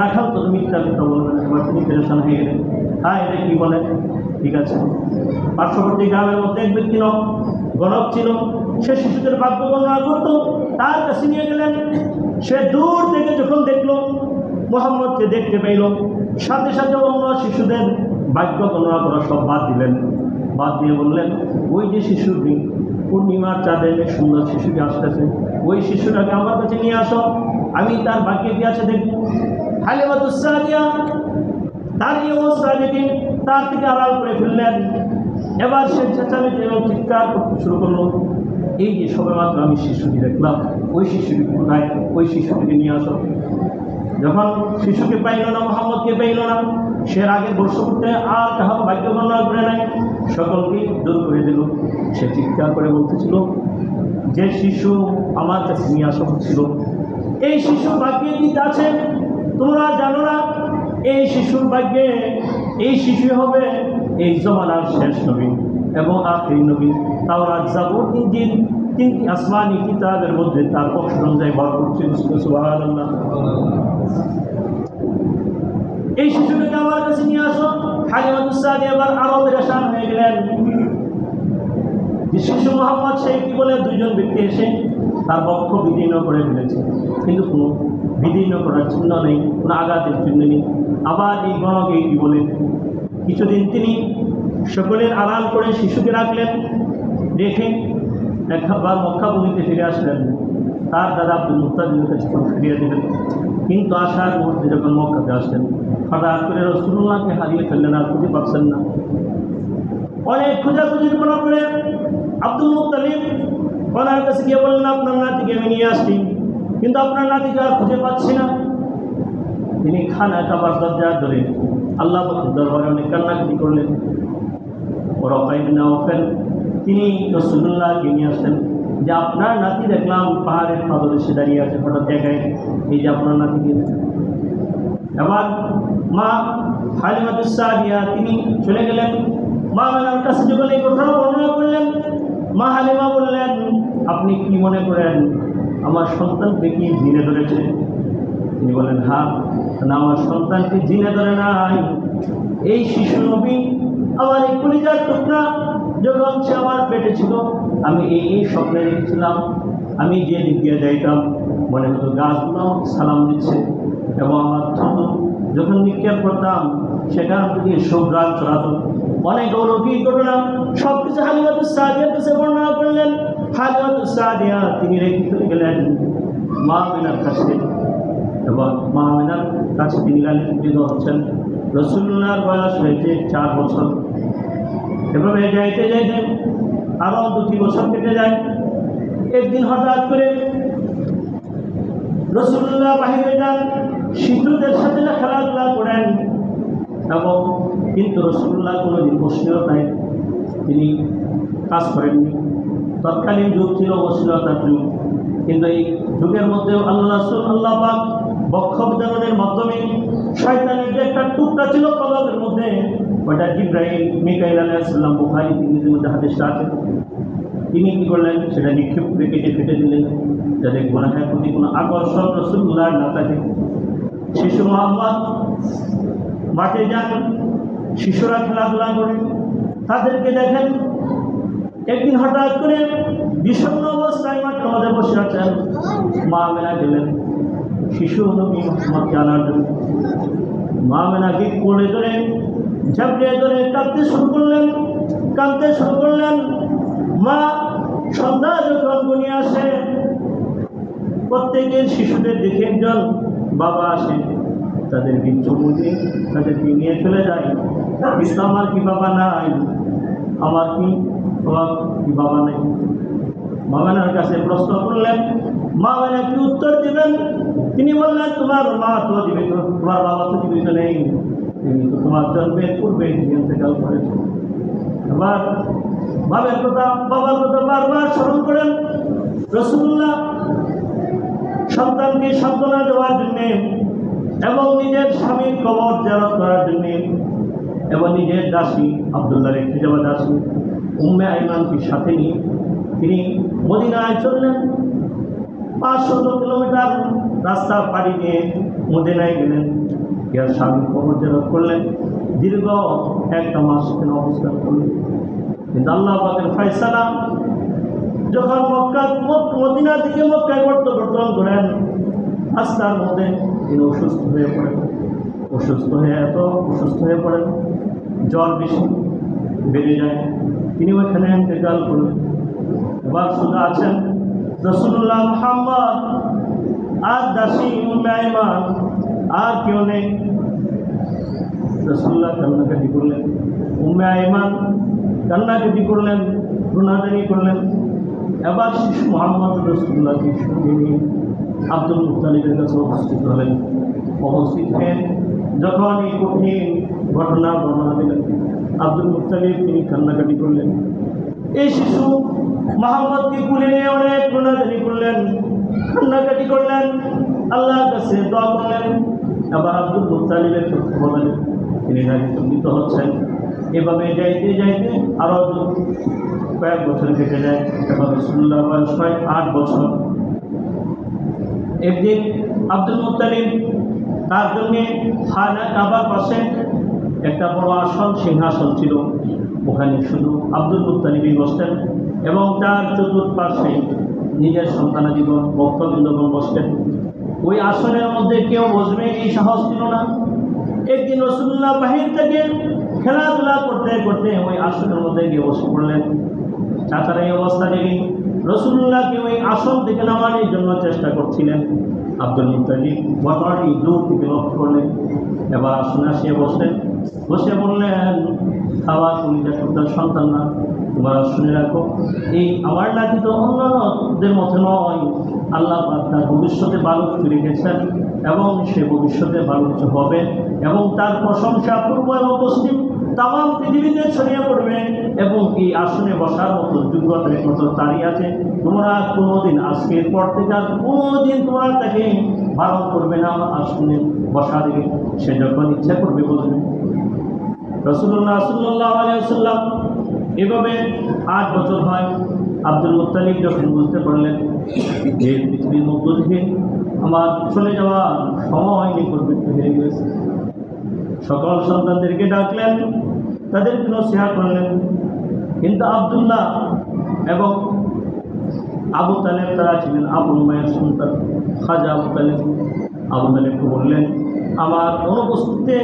রাখাল তো মিথ্যা কথা বলবে না। এবার তিনি পেরেশান হয়ে গেলেন, হ্যাঁ এটা কী বলে? ঠিক আছে। পার্শ্ববর্তী গ্রামের মধ্যে এক ব্যক্তি গণক ছিল, সে শিশুদের বাক্য বর্ণনা করত, তার কাছে নিয়ে গেলেন। সে দূর থেকে যখন দেখলো মুহাম্মদকে দেখতে পেল, সাথে সাথে অন্য শিশুদের বাক্য বর্ণনা করা সব বাদ দিলেন। বাদ দিয়ে বললেন, ওই যে শিশুটি পূর্ণিমার চাঁদের সুন্দর শিশুটি আসতেছে, ওই শিশুটাকে আমার কাছে নিয়ে আসো, আমি তার বাক্যে কি আছে দেখব। হালিমাতুস সাদিয়া তার এই অবস্থা দেখে তার থেকে আড়াল করে ফেললেন। এবার সে চেঁচামেচি এবং চিৎকার করতে শুরু করলো, এই যে সবেমাত্র আমি শিশুটি দেখলাম, ওই শিশুটি কোথায়, ওই শিশুটিকে নিয়ে আসো। যখন শিশুকে পাইল না, মুহাম্মদকে পাইল না, সে আগে বর্ষ করতে আর কাহার ভাগ্য বর্ণনা করে নাই, সকলকেই দূর করে দিল। সে চিৎকার করে বলতেছিল, যে শিশু আমার কাছে নিয়ে আসা হচ্ছিল, এই শিশুর ভাগ্যে কি আছে তোমরা জানো না? এই শিশুর ভাগ্যে এই শিশু হবে এই জমানার শেষ নবী এবং আখির নবী। তাওরাত, জাবুর, ইনজিল, তিনটি আসমানি কিতাবের মধ্যে তার পক্ষ অনুযায়ী ভরপুর ছিল। সুবহানাল্লাহ। এই শিশুটাকে আমার কাছে নিয়ে আসো। হালিমাতুস সাদিয়া এবার আরো পেরেশান হয়ে গেলেন যে শিশু মুহাম্মদ সে কি বলে, দুইজন ব্যক্তি এসে তার বক্ষ বিদীর্ণ করে ফেলেছে, কিন্তু কোনো বিদীর্ণ করার চিহ্ন নেই, কোনো আঘাতের চিহ্ন নেই। আবার এই গণকে কি বলে, কিছুদিন তিনি সকলের আড়াল করে শিশুকে রাখলেন, রেখে একবার মক্কা ভূমিতে ফিরে আসলেন। তার দাদা আব্দুল মুত্তালিবের কাছে ফিরিয়ে দিলেন। কিন্তু আসার মুহূর্তে যখন মক্কাতে আসলেন, হঠাৎ করে রাসূলুল্লাহকে হারিয়ে ফেললেন, আর খুঁজে পাচ্ছেন না। অনেক খোঁজাখুঁজির করার পরে আব্দুল মুত্তালিব ওনার কাছে গিয়ে বললেন, আপনার নাতিকে আমি নিয়ে আসছি, কিন্তু আপনার নাতিকে আর খুঁজে পাচ্ছি না। তিনি খানা কাবার দরজা ধরে আল্লাহ দরবারে অনেক কান্নাকাটি করলেন। ওরাকাই বিন নাওফাল তিনি রাসূলুল্লাহকে নিয়ে আসলেন, যে আপনার নাতি দেখলাম পাহাড়ের পাদদেশে দাঁড়িয়ে আছে, হঠাৎ জায়গায়, এই যে আপনার নাতিকে। এবার মা হালিমাতুস সাদিয়া তিনি চলে গেলেন, মা আমেনার কাছে যখন এই ঘটনা বর্ণনা করলেন, মা হালিমা বললেন, আপনি কি মনে করেন আমার সন্তানকে কি জিনে ধরেছে? তিনি বলেন, হ্যাঁ। না, আমার সন্তানকে জিনে ধরে নাই, এই শিশু নবী আমার এই কলিজার টুকরা যখন সে আমার পেটে ছিল, আমি এই স্বপ্নে দেখেছিলাম, আমি যে দিক দিয়ে যাইতাম মনে হতো গাছগুলো সালাম দিচ্ছে, এবং আমার থুতু যখন নিক্ষেপ করতাম সেখান থেকে সুঘ্রাণ ছড়াতো। অনেক অলৌকিক ঘটনা সব কিছু হালিমাতুস সাদিয়ার কাছে বর্ণনা করলেন। হালিমাতুস সাদিয়া তিনি রেখে চলে গেলেন মা আমেনার কাছে, এবং মা আমেনার কাছে তিনি লালিত হচ্ছেন। রাসূলুল্লাহর বয়স হয়েছে 4 বছর। এভাবে যাইতে যাইতে আরও 2-3 বছর কেটে যায়। একদিন হঠাৎ করে রাসূলুল্লাহ বাহিরে যান, শিশুদের সাথে খেলাধুলা করেন, এবং কিন্তু রাসূলুল্লাহ কোনোদিন অশ্লীলতায় তিনি কাজ করেননি। তৎকালীন যুগ ছিল অশ্লীলতার যুগ, কিন্তু এই যুগের মধ্যেও আল্লাহ রাসূল আল্লাহ পাক বক্ষ বিধানের মাধ্যমে শয়তানের যে একটা টুকরা ছিল কলবের মধ্যে, ওটা জিবরাইল মিকাইল আলাইহিস সালাম, বুখারী তিরমিজির মধ্যে হাদিসটা আছে, তিনি কি করলেন, সেটা নিক্ষেপ করে কেটে ফেটে দিলেন, যাতে গুনাহের প্রতি কোনো আকর্ষণ রাসূলুল্লাহ না থাকে। শিশু মুহাম্মদ মাঠে যান, শিশুরা খেলাধুলা করে, তাদেরকে দেখেন। একদিন হঠাৎ করে বিষণ্ণ অবস্থায় মাঠের মধ্যে বসে আছেন, মা আমেনা গেলেন শিশু নবী মুহাম্মদকে আনার জন্য। মা আমেনাকে কোলে ধরে ঝাঁপিয়ে ধরে কাঁদতে শুরু করলেন, কাঁদতে শুরু করলেন। মা সন্ধ্যা যখন ঘনিয়ে আসে, প্রত্যেকের শিশুদের দেখে একজন বাবা আসে, তাদেরকে চুমু দিয়ে তাদেরকে নিয়ে চলে যায়। কিন্তু আমার কি বাবা নাই, আমার কি বাবা নেই? মা আমেনার কাছে প্রশ্ন করলেন, মা আমেনা কি উত্তর দেবেন? তিনি বললেন, তোমার মা তো জীবিত, তোমার বাবা তো জীবিত নেই, তিনি তো তোমার জন্মের পূর্বে ইন্তেকাল করেছেন। আবার বাবার কথা বারবার স্মরণ করেন। রাসূলুল্লাহ সন্তানকে সান্ত্বনা দেওয়ার জন্যে, এবং নিজের স্বামীর কবর জিয়ারত করার জন্যে, এবং নিজের দাসী আব্দুল্লাহ রেখে যাওয়া দাসী উম্মে আইমানকে সাথে নিয়ে তিনি মদিনায় চললেন। 500 কিলোমিটার রাস্তা পাড়ি দিয়ে মদিনায় গেলেন, ইয়ার স্বামীর কবর জিয়ারত করলেন। দীর্ঘ 1 মাস সেখানে অবস্থান করলেন। কিন্তু আল্লাহ পাকের ফয়সালা, যখন মদিনা থেকে মক্কায় প্রত্যাবর্তন করেন, রাস্তার মধ্যে তিনি অসুস্থ হয়ে পড়েন। এত অসুস্থ হয়ে পড়েন, জ্বর বেশি বেড়ে যায়, তিনি ওইখানে ইন্তেকাল করলেন। এবার শুধু আছেন রাসূলুল্লাহ মুহাম্মদ আর দাসী উম্মে আইমান, আর কেউ নেই। রাসূলুল্লাহ কান্নাকাটি করলেন, উম্মে আইমান কান্নাকাটি করলেন, রুনাদানি করলেন। এবার শিশু মোহাম্মদ রাসূলুল্লাহকে সঙ্গে নিয়ে আব্দুল মুত্তালিবের কাছে উপস্থিত হলেন। উপস্থিত হয়ে যখন এই কঠিন ঘটনা বর্ণনা দিলেন, আব্দুল মুত্তালিব তিনি কান্নাকাটি করলেন। এই শিশু মোহাম্মদকে কুলে নিয়ে অনেক রুনাদানি করলেন, কান্নাকাটি করলেন, আল্লাহর কাছে দোয়া করলেন। আবার আব্দুল মুত্তালিবের কথা বলেন, তিনি চিন্তিত হচ্ছেন। এভাবে যাইতে যাইতে আরো কয়েক বছর কেটে যায়। এবার রাসূলুল্লাহ বয়স হয় 8 বছর। একদিন আব্দুল মুত্তালিব তার জন্য খানা কাবার পাশে একটা বড় আসন, সিংহাসন ছিল, ওখানে শুধু আব্দুল মুত্তালিবই বসতেন এবং তার চতুর্পার্শ্বে নিজের সন্তানাদিগণ ভক্তবৃন্দগণ বসতেন। ওই আসনের মধ্যে কেউ বসবে এই সাহস ছিল না। একদিন রাসূলুল্লাহ বাহির থেকে খেলাধুলা করতে করতে ওই আসনের মধ্যে গিয়ে বসে পড়লেন। চাচারা এই অবস্থা দেখে রাসূলুল্লাহকে ওই আসন থেকে নামানোর জন্য চেষ্টা করছিলেন। আব্দুল মুত্তালিব ঘটনাটি দূর থেকে লক্ষ্য করলেন। এবার আসনে আসিয়ে বসলেন, বসে বললেন, খাবার তুমি দেখো তার সন্তান না, তোমরা শুনে রাখো, এই আমার নাতি তো অন্যদের মতো নয়। আল্লাহ পাক তার ভবিষ্যতে ভালো কিছু রেখেছেন এবং সে ভবিষ্যতে ভালো কিছু হবে এবং তার প্রশংসা পূর্ব এবং পশ্চিম তাম পৃথিবীতে ছড়িয়ে পড়বে এবং এই আসনে বসার মতো যোগ্যতার মতো তারই আছে। তোমরা কোনোদিন আজকের পর থেকে আর কোনোদিন তোমরা তাকে বারণ করবে না আসনে বসা দিকে, সে যখন ইচ্ছা করবে বলবে। রাসূলুল্লাহ সাল্লাল্লাহু আলাইহি ওয়াসাল্লাম এভাবে 8 বছর হয়। আব্দুল মুত্তালিব যখন বুঝতে পারলেন যে পৃথিবীর মধ্য থেকে আমার চলে যাওয়ার সময় নিকটবর্তী হয়ে গেছে, সকল সন্তানদেরকে ডাকলেন, তাদেরকে নসিহত করলেন। কিন্তু আব্দুল্লাহ এবং আবু তালেব তারা ছিলেন আবুল মায়ের সন্তান, খাজা আবু তালেব। আবু তালেবকে বললেন, আমার অনুপস্থিতিতে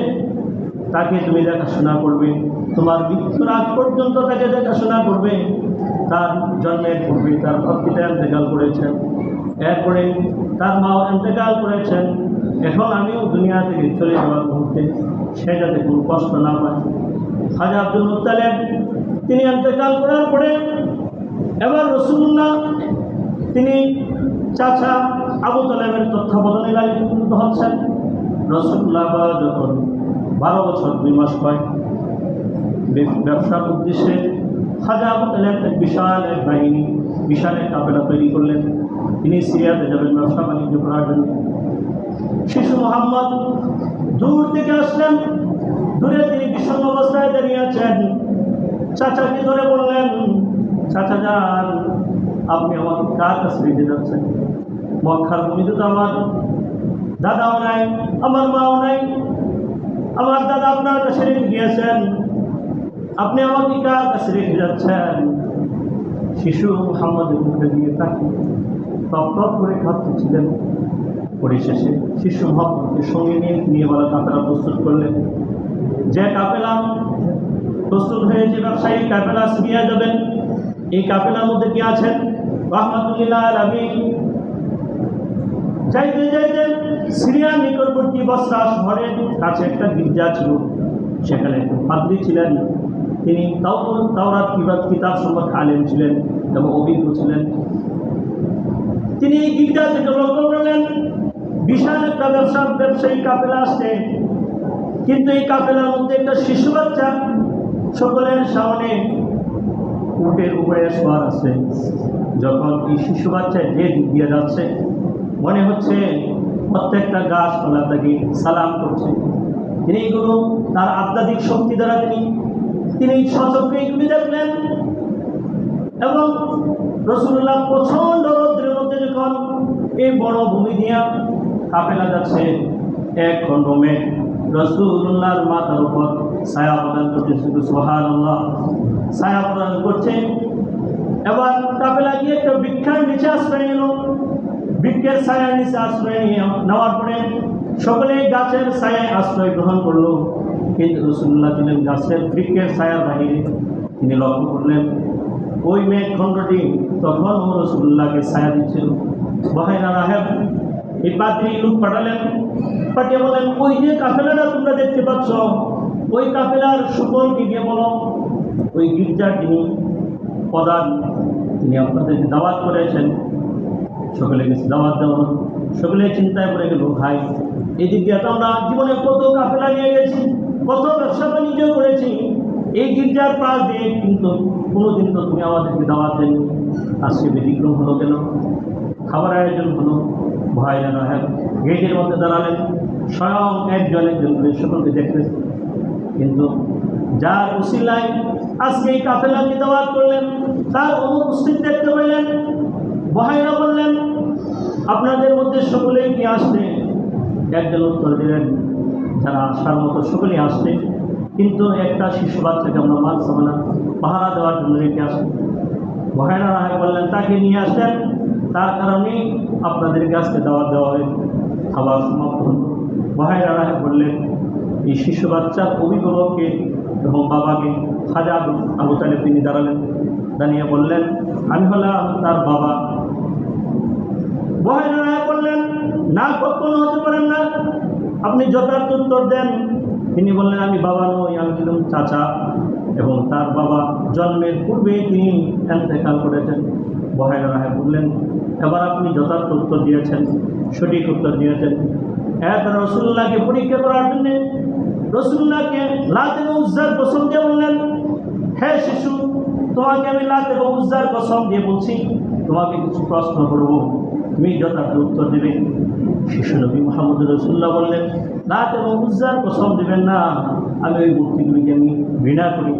তাকে তুমি দেখাশোনা করবে, তোমার মৃত্যুর আগ পর্যন্ত তাকে দেখাশোনা করবে। তার জন্মের পূর্বে তার পিতা ইন্তেকাল করেছেন, এরপরে তার মাও ইন্তেকাল করেছেন। এখন আমিও দুনিয়া থেকে চলে যাওয়ার মুহূর্তে সে যাতে কোনো কষ্ট না পায়। খাজা আব্দুল মুত্তালিব তিনি ইন্তেকাল করার পরে এবার রাসূলুল্লাহ তিনি চাচা আবু তালেবের তত্ত্বাবধানে লালিত হচ্ছেন। রাসূলুল্লাহ যখন 12 বছর 2 মাস হয়, ব্যবসার উদ্দেশ্যে খাজা আবু তালেব এক বিশাল এক বাহিনী, বিশাল এক কাফেলা তৈরি করলেন। তিনি সিরিয়াতে যাবেন ব্যবসা বাণিজ্য করার জন্য। শিশু মোহাম্মদ দূর থেকে আসলেন, দূরে তিনি বিষণ্ণ অবস্থায় দাঁড়িয়ে আছেন। চাচাকে ধরে বললেন, চাচা যান, আপনি আমাকে কার কাছে রেখে যাচ্ছেন? মক্কার ভূমিতে তো আমার দাদাও নাই, আমার মাও নাই, আমার দাদা আপনার কাছে রেখে গিয়েছেন, আপনি আমাকে কার কাছে রেখে যাচ্ছেন? শিশু মোহাম্মদের মুখে দিয়ে তাকে টপ টপ করে খাচ্ছিলেন। পরিশেষে শিশু মোহাম্মদকে সঙ্গে নিয়ে বলা কাফেলা প্রস্তুত করলেন। যে কাফেলা প্রস্তুত হয়েছে, ব্যবসায়িক কাফেলা সিরিয়া যাবেন। এই কাফেলার মধ্যে কি আছেন? রাহমাতুল্লিল আলামিন। যাইতে যাইতে সিরিয়ার নিকটবর্তী বসরা শহরের কাছে একটা গির্জা ছিল, সেখানে পাদ্রী ছিলেন। তিনি তাওরাত কিতাব সম্পর্কে আলেম ছিলেন এবং অভিজ্ঞ ছিলেন। তিনি এই গির্জা থেকে লক্ষ্য করলেন বিশাল একটা ব্যবসায়িক কাফেলা আসছে, কিন্তু এই কাফেলার মধ্যে একটা শিশু বাচ্চা সকলের সামনে উটের উপরে সওয়ার আছে। যখন এই শিশু বাচ্চা যে দিক দিয়ে যাচ্ছে, মনে হচ্ছে প্রত্যেকটা গাছপালা তাকে সালাম করছে। তিনি এগুলো তার আধ্যাত্মিক শক্তি দ্বারা তিনি সচক্ষে এগুলি দেখলেন। এবং রাসূলুল্লাহ প্রচণ্ড রৌদ্রের মধ্যে যখন এই বড় ভূমি দিয়া কাফেলা যাচ্ছে, এক খণ্ড মেঘ রাসূলুল্লাহর মাথার উপর ছায়া প্রদান করছে। সুবহানাল্লাহ, ছায়া প্রদান করছে। এবার কাফেলা গিয়ে একটা বৃক্ষের নিচে আশ্রয় নিল। বৃক্ষের ছায়ার নিচে আশ্রয় নেওয়ার পরে সকলেই গাছের ছায়ায় আশ্রয় গ্রহণ করলো, কিন্তু রাসূলুল্লাহ ছিলেন গাছের বৃক্ষের ছায়ার বাহিরে। তিনি লক্ষ্য করলেন ওই মেঘখণ্ডটি তখন রাসূলুল্লাহকে ছায়া দিচ্ছিল। বাহিরা রাহেব এই পাদ্রী লোক পাঠালেন, পাঠিয়ে বলেন ওই যে কাফেলাটা তোমরা দেখতে পাচ্ছ, ওই কাফেলার সকলকে গিয়ে বলো ওই গির্জার যিনি প্রধান তিনি আপনাদেরকে দাওয়াত করেছেন। সকলে গেছে দাওয়াত দেওয়া, সকলে চিন্তায় পড়ে গেল, ভাই এই দিক দিয়ে তো আমরা জীবনে কত কাফেলা নিয়ে গেছি, কত ব্যবসা বাণিজ্য করেছি, এই গির্জার পাশ দিয়ে কিন্তু কোনোদিন তো তুমি আমাদেরকে দাওয়াত দেননি, আজকে ব্যতিক্রম হলো কেন? খাবার আয়োজন হলো। ভাইরা রাহেব গেটের মধ্যে দাঁড়ালেন, স্বয়ং একজন করে সকলকে দেখলেন, কিন্তু যার উসিলায় আজকে এই কাফেলাকে দাওয়াত করলেন তার অনুপস্থিত দেখতে পেলেন। ভাইরা বললেন আপনাদের মধ্যে সকলেই কি আসবে? একজন উত্তর দিলেন যারা আসার মতো সকলেই আসবে, কিন্তু একটা শিশু বাচ্চাকে আমরা মানসাম না, পাহারা দেওয়ার জন্য রেখে আসবে। ভাইরা রাহেব বললেন তাকে নিয়ে আসেন, তার কারণেই আপনাদের কাছে দাওয়াত দেওয়া হয়েছে। খাবার সমাপ্ত হল। ভাইরা রাহেব বললেন এই শিশু বাচ্চার অভিভাবককে এবং বাবাকে খাজা আবু তালেব তিনি দাঁড়ালেন, দাঁড়িয়ে বললেন আমি হলাম তার বাবা। ভাইরা রাহেব বললেন না, কখনো হতে পারেন না, আপনি যথার্থ উত্তর দেন। তিনি বললেন আমি বাবা নই, আমি ছিলাম চাচা, এবং তার বাবা জন্মের পূর্বে তিনি ইন্তেকাল করেছেন। ভাইরা রাহেব বললেন এবার আপনি যথার্থ উত্তর দিয়েছেন, সঠিক উত্তর দিয়েছেন। এরপর রাসূলুল্লাহকে পরীক্ষা করার জন্য রাসূলুল্লাহকে লাত এবং উজ্জার কসম দিয়ে বললেন হে শিশু, তোমাকে আমি লাত এবং উজ্জার কসম দিয়ে বলছি, তোমাকে কিছু প্রশ্ন করব, তুমি যথার্থ উত্তর দেবে। শিশু নবী মুহাম্মদ রাসূলুল্লাহ বললেন লাত এবং উজ্জার কসম দেবেন না, আমি ওই মূর্তিগুলিকে আমি ঘৃণা করি।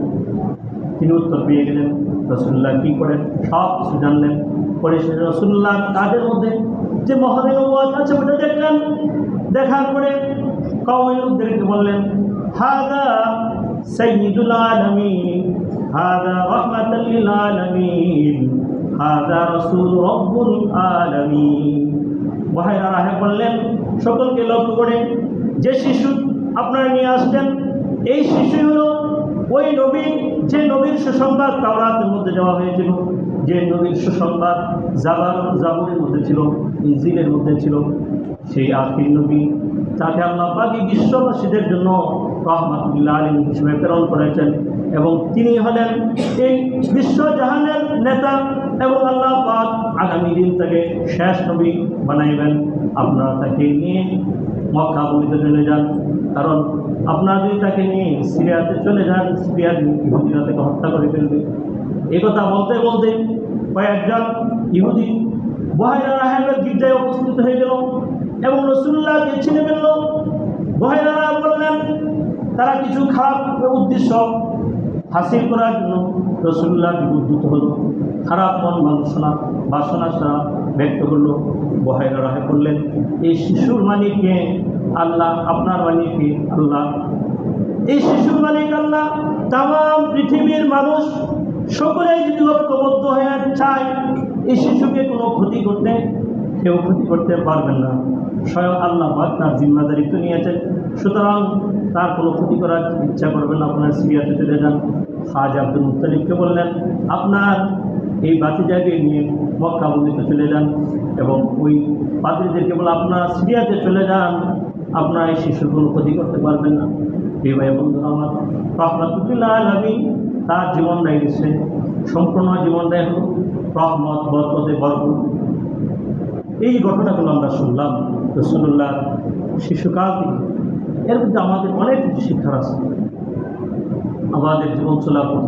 তিনি উত্তর পেয়ে গেলেন। রাসূলুল্লাহ কী করেন সব কিছু জানলেন। পরে রাসূলুল্লাহ তাদের মধ্যে যে মহানুভব আছে ওটা দেখলেন। দেখার পরে কওমের লোকদেরকে বললেন হাদা সাইয়্যিদুল আলামিন, হাদা রাহমাতাল লিল আলামিন, হাদা রাসূল রাব্বুল আলামিন। ভাইরা রাহেব বললেন সকলকে লক্ষ্য করে যে শিশু আপনারা নিয়ে আসছেন এই শিশু হলো ওই নবী যে নবীর সুসংবাদ তাওরাতের মধ্যে দেওয়া হয়েছিল, যে নবীর সুসংবাদ জাবুরের মধ্যে ছিল, ইনজিলের মধ্যে ছিল, সেই আখির নবী তাকে আল্লাহ পাক বিশ্ববাসীদের জন্য রাহমাতুল আলামিন হিসেবে প্রেরণ করেছেন, এবং তিনি হলেন এই বিশ্বজাহানের নেতা, এবং আল্লাহ পাক আগামী দিন তাকে শেষ নবী বানাইবেন। আপনারা তাকে নিয়ে মক্কা বলিতে চলে যান, কারণ আপনারা যদি তাকে নিয়ে সিরিয়াতে চলে যান সিরিয়ার ইহুদিরা তাকে হত্যা করে ফেলবে। এই কথা বলতে বলতে কয়েকজন ইহুদি ভাইরা রাহেবের গির্জায় উপস্থিত হয়ে গেল এবং রাসূলুল্লাহকে চিনে ফেলল। ভাইরা রাহেব বললেন তারা কিছু খারাপ উদ্দেশ্য হাসিল করার জন্য রাসূলুল্লাহকে উদ্ধত হলো, খারাপ মন বাসনা সারা ব্যক্ত করলো। ভাইরা রাহেব বললেন এই শিশুর মালিককে আল্লাহ, আপনার মালিককে আল্লাহ, এই শিশুর মালিক আল্লাহ। তাম পৃথিবীর মানুষ সকলেই যদি ঐক্যবদ্ধ হয়ে চায় এই শিশুকে কোনো ক্ষতি করতে কেউ ক্ষতি করতে পারবেন না, স্বয়ং আল্লাহ পাক তার জিম্মাদারিত্ব নিয়েছেন, সুতরাং তার কোনো ক্ষতি করার ইচ্ছা করবেন না, আপনার সিরিয়াতে চলে যান। খাজা আব্দুল মুত্তালিবকে বললেন আপনার এই বাতিজাকে নিয়ে মক্কা মদিনাতে চলে যান, এবং ওই পাদ্রীদেরকে বলে আপনারা সিরিয়াতে চলে যান, আপনারা এই শিশুর কোনো ক্ষতি করতে পারবেন না। এই ভাই বন্ধু আমার রাহমাতুল আলামিন তার জীবনটাই দিচ্ছে, সম্পূর্ণ জীবনটাই হল রহমত বরকতে ভরপুর। এই ঘটনাগুলো আমরা শুনলাম রাসূলুল্লাহ শিশুকাল থেকে, এর মধ্যে আমাদের অনেক কিছু শিক্ষার আছে। আমাদের জীবন চলাফল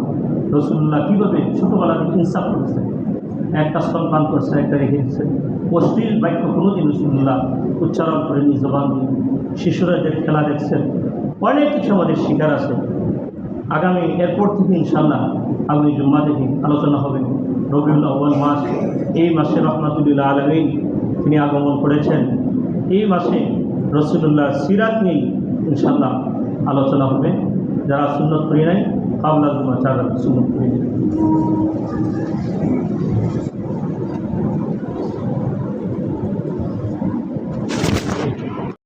রাসূলুল্লাহ কীভাবে ছোটোবেলা থেকে ইনসাফ করেছে, একটা স্তনপান করছে, একটা রেখে দিচ্ছে, অশ্লীল বাক্য কোনোদিন রাসূলুল্লাহ উচ্চারণ করে নিজ জবান দিয়ে, শিশুরা যে খেলা দেখছেন, অনেক কিছু আমাদের শিকার আছে। আগামী এরপর থেকে ইনশাআল্লাহ আগামী জুম্মা থেকে আলোচনা হবে রবিউল আউয়াল মাস। এই মাসে রাহমাতুল আলামিন তিনি আগমন করেছেন, এই মাসে রাসূলুল্লাহ সিরাত নিয়ে ইনশাআল্লাহ আলোচনা হবে। যারা সুন্নত পড়ে নাই কাবলা জুমা চার সুন্নত পড়ে